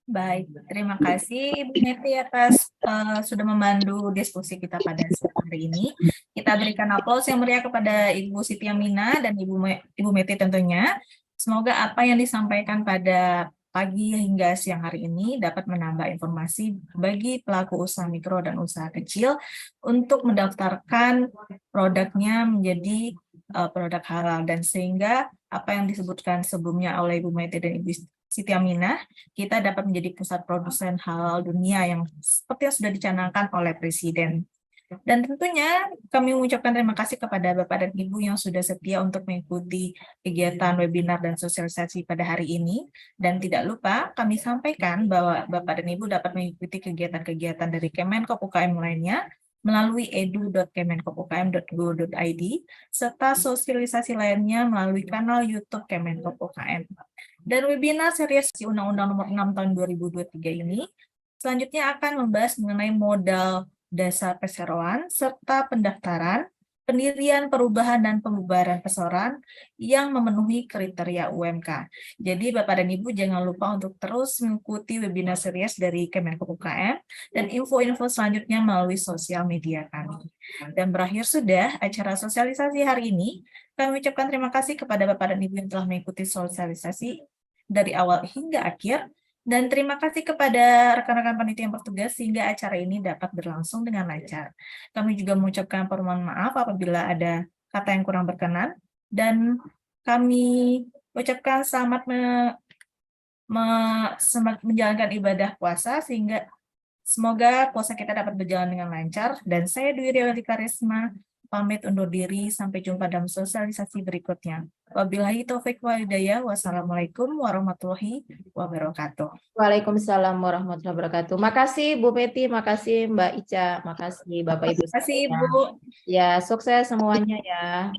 Baik, terima kasih Ibu Neti atas sudah memandu diskusi kita pada siang hari ini. Kita berikan aplaus yang meriah kepada Ibu Siti Aminah dan Ibu Meti tentunya. Semoga apa yang disampaikan pada pagi hingga siang hari ini dapat menambah informasi bagi pelaku usaha mikro dan usaha kecil untuk mendaftarkan produknya menjadi produk halal, dan sehingga apa yang disebutkan sebelumnya oleh Ibu Meti dan Ibu Siti Aminah, kita dapat menjadi pusat produsen halal dunia yang seperti yang sudah dicanangkan oleh Presiden. Dan tentunya kami mengucapkan terima kasih kepada Bapak dan Ibu yang sudah setia untuk mengikuti kegiatan webinar dan sosialisasi pada hari ini. Dan tidak lupa kami sampaikan bahwa Bapak dan Ibu dapat mengikuti kegiatan-kegiatan dari Kemenkop UKM lainnya melalui edu.kemenkopukm.go.id serta sosialisasi lainnya melalui kanal YouTube Kemenkop UKM. Dan webinar series Undang-Undang Nomor 6 Tahun 2023 ini selanjutnya akan membahas mengenai modal dasar perseroan serta pendaftaran, pendirian, perubahan, dan pembubaran perseroan yang memenuhi kriteria UMK. Jadi Bapak dan Ibu jangan lupa untuk terus mengikuti webinar series dari Kemenkop UKM dan info-info selanjutnya melalui sosial media kami. Dan berakhir sudah acara sosialisasi hari ini. Kami ucapkan terima kasih kepada Bapak dan Ibu yang telah mengikuti sosialisasi dari awal hingga akhir. Dan terima kasih kepada rekan-rekan panitia yang bertugas sehingga acara ini dapat berlangsung dengan lancar. Kami juga mengucapkan permohonan maaf apabila ada kata yang kurang berkenan. Dan kami ucapkan selamat menjalankan ibadah puasa sehingga semoga puasa kita dapat berjalan dengan lancar. Dan saya Dwi Riawati Karisma pamit undur diri, sampai jumpa dalam sosialisasi berikutnya. Wabillahi taufiq wal hidayah. Wassalamualaikum warahmatullahi wabarakatuh. Waalaikumsalam warahmatullahi wabarakatuh. Makasih Bu Meti, makasih Mbak Ica, makasih Bapak Ibu. Terima kasih Ibu. Ya, sukses semuanya ya.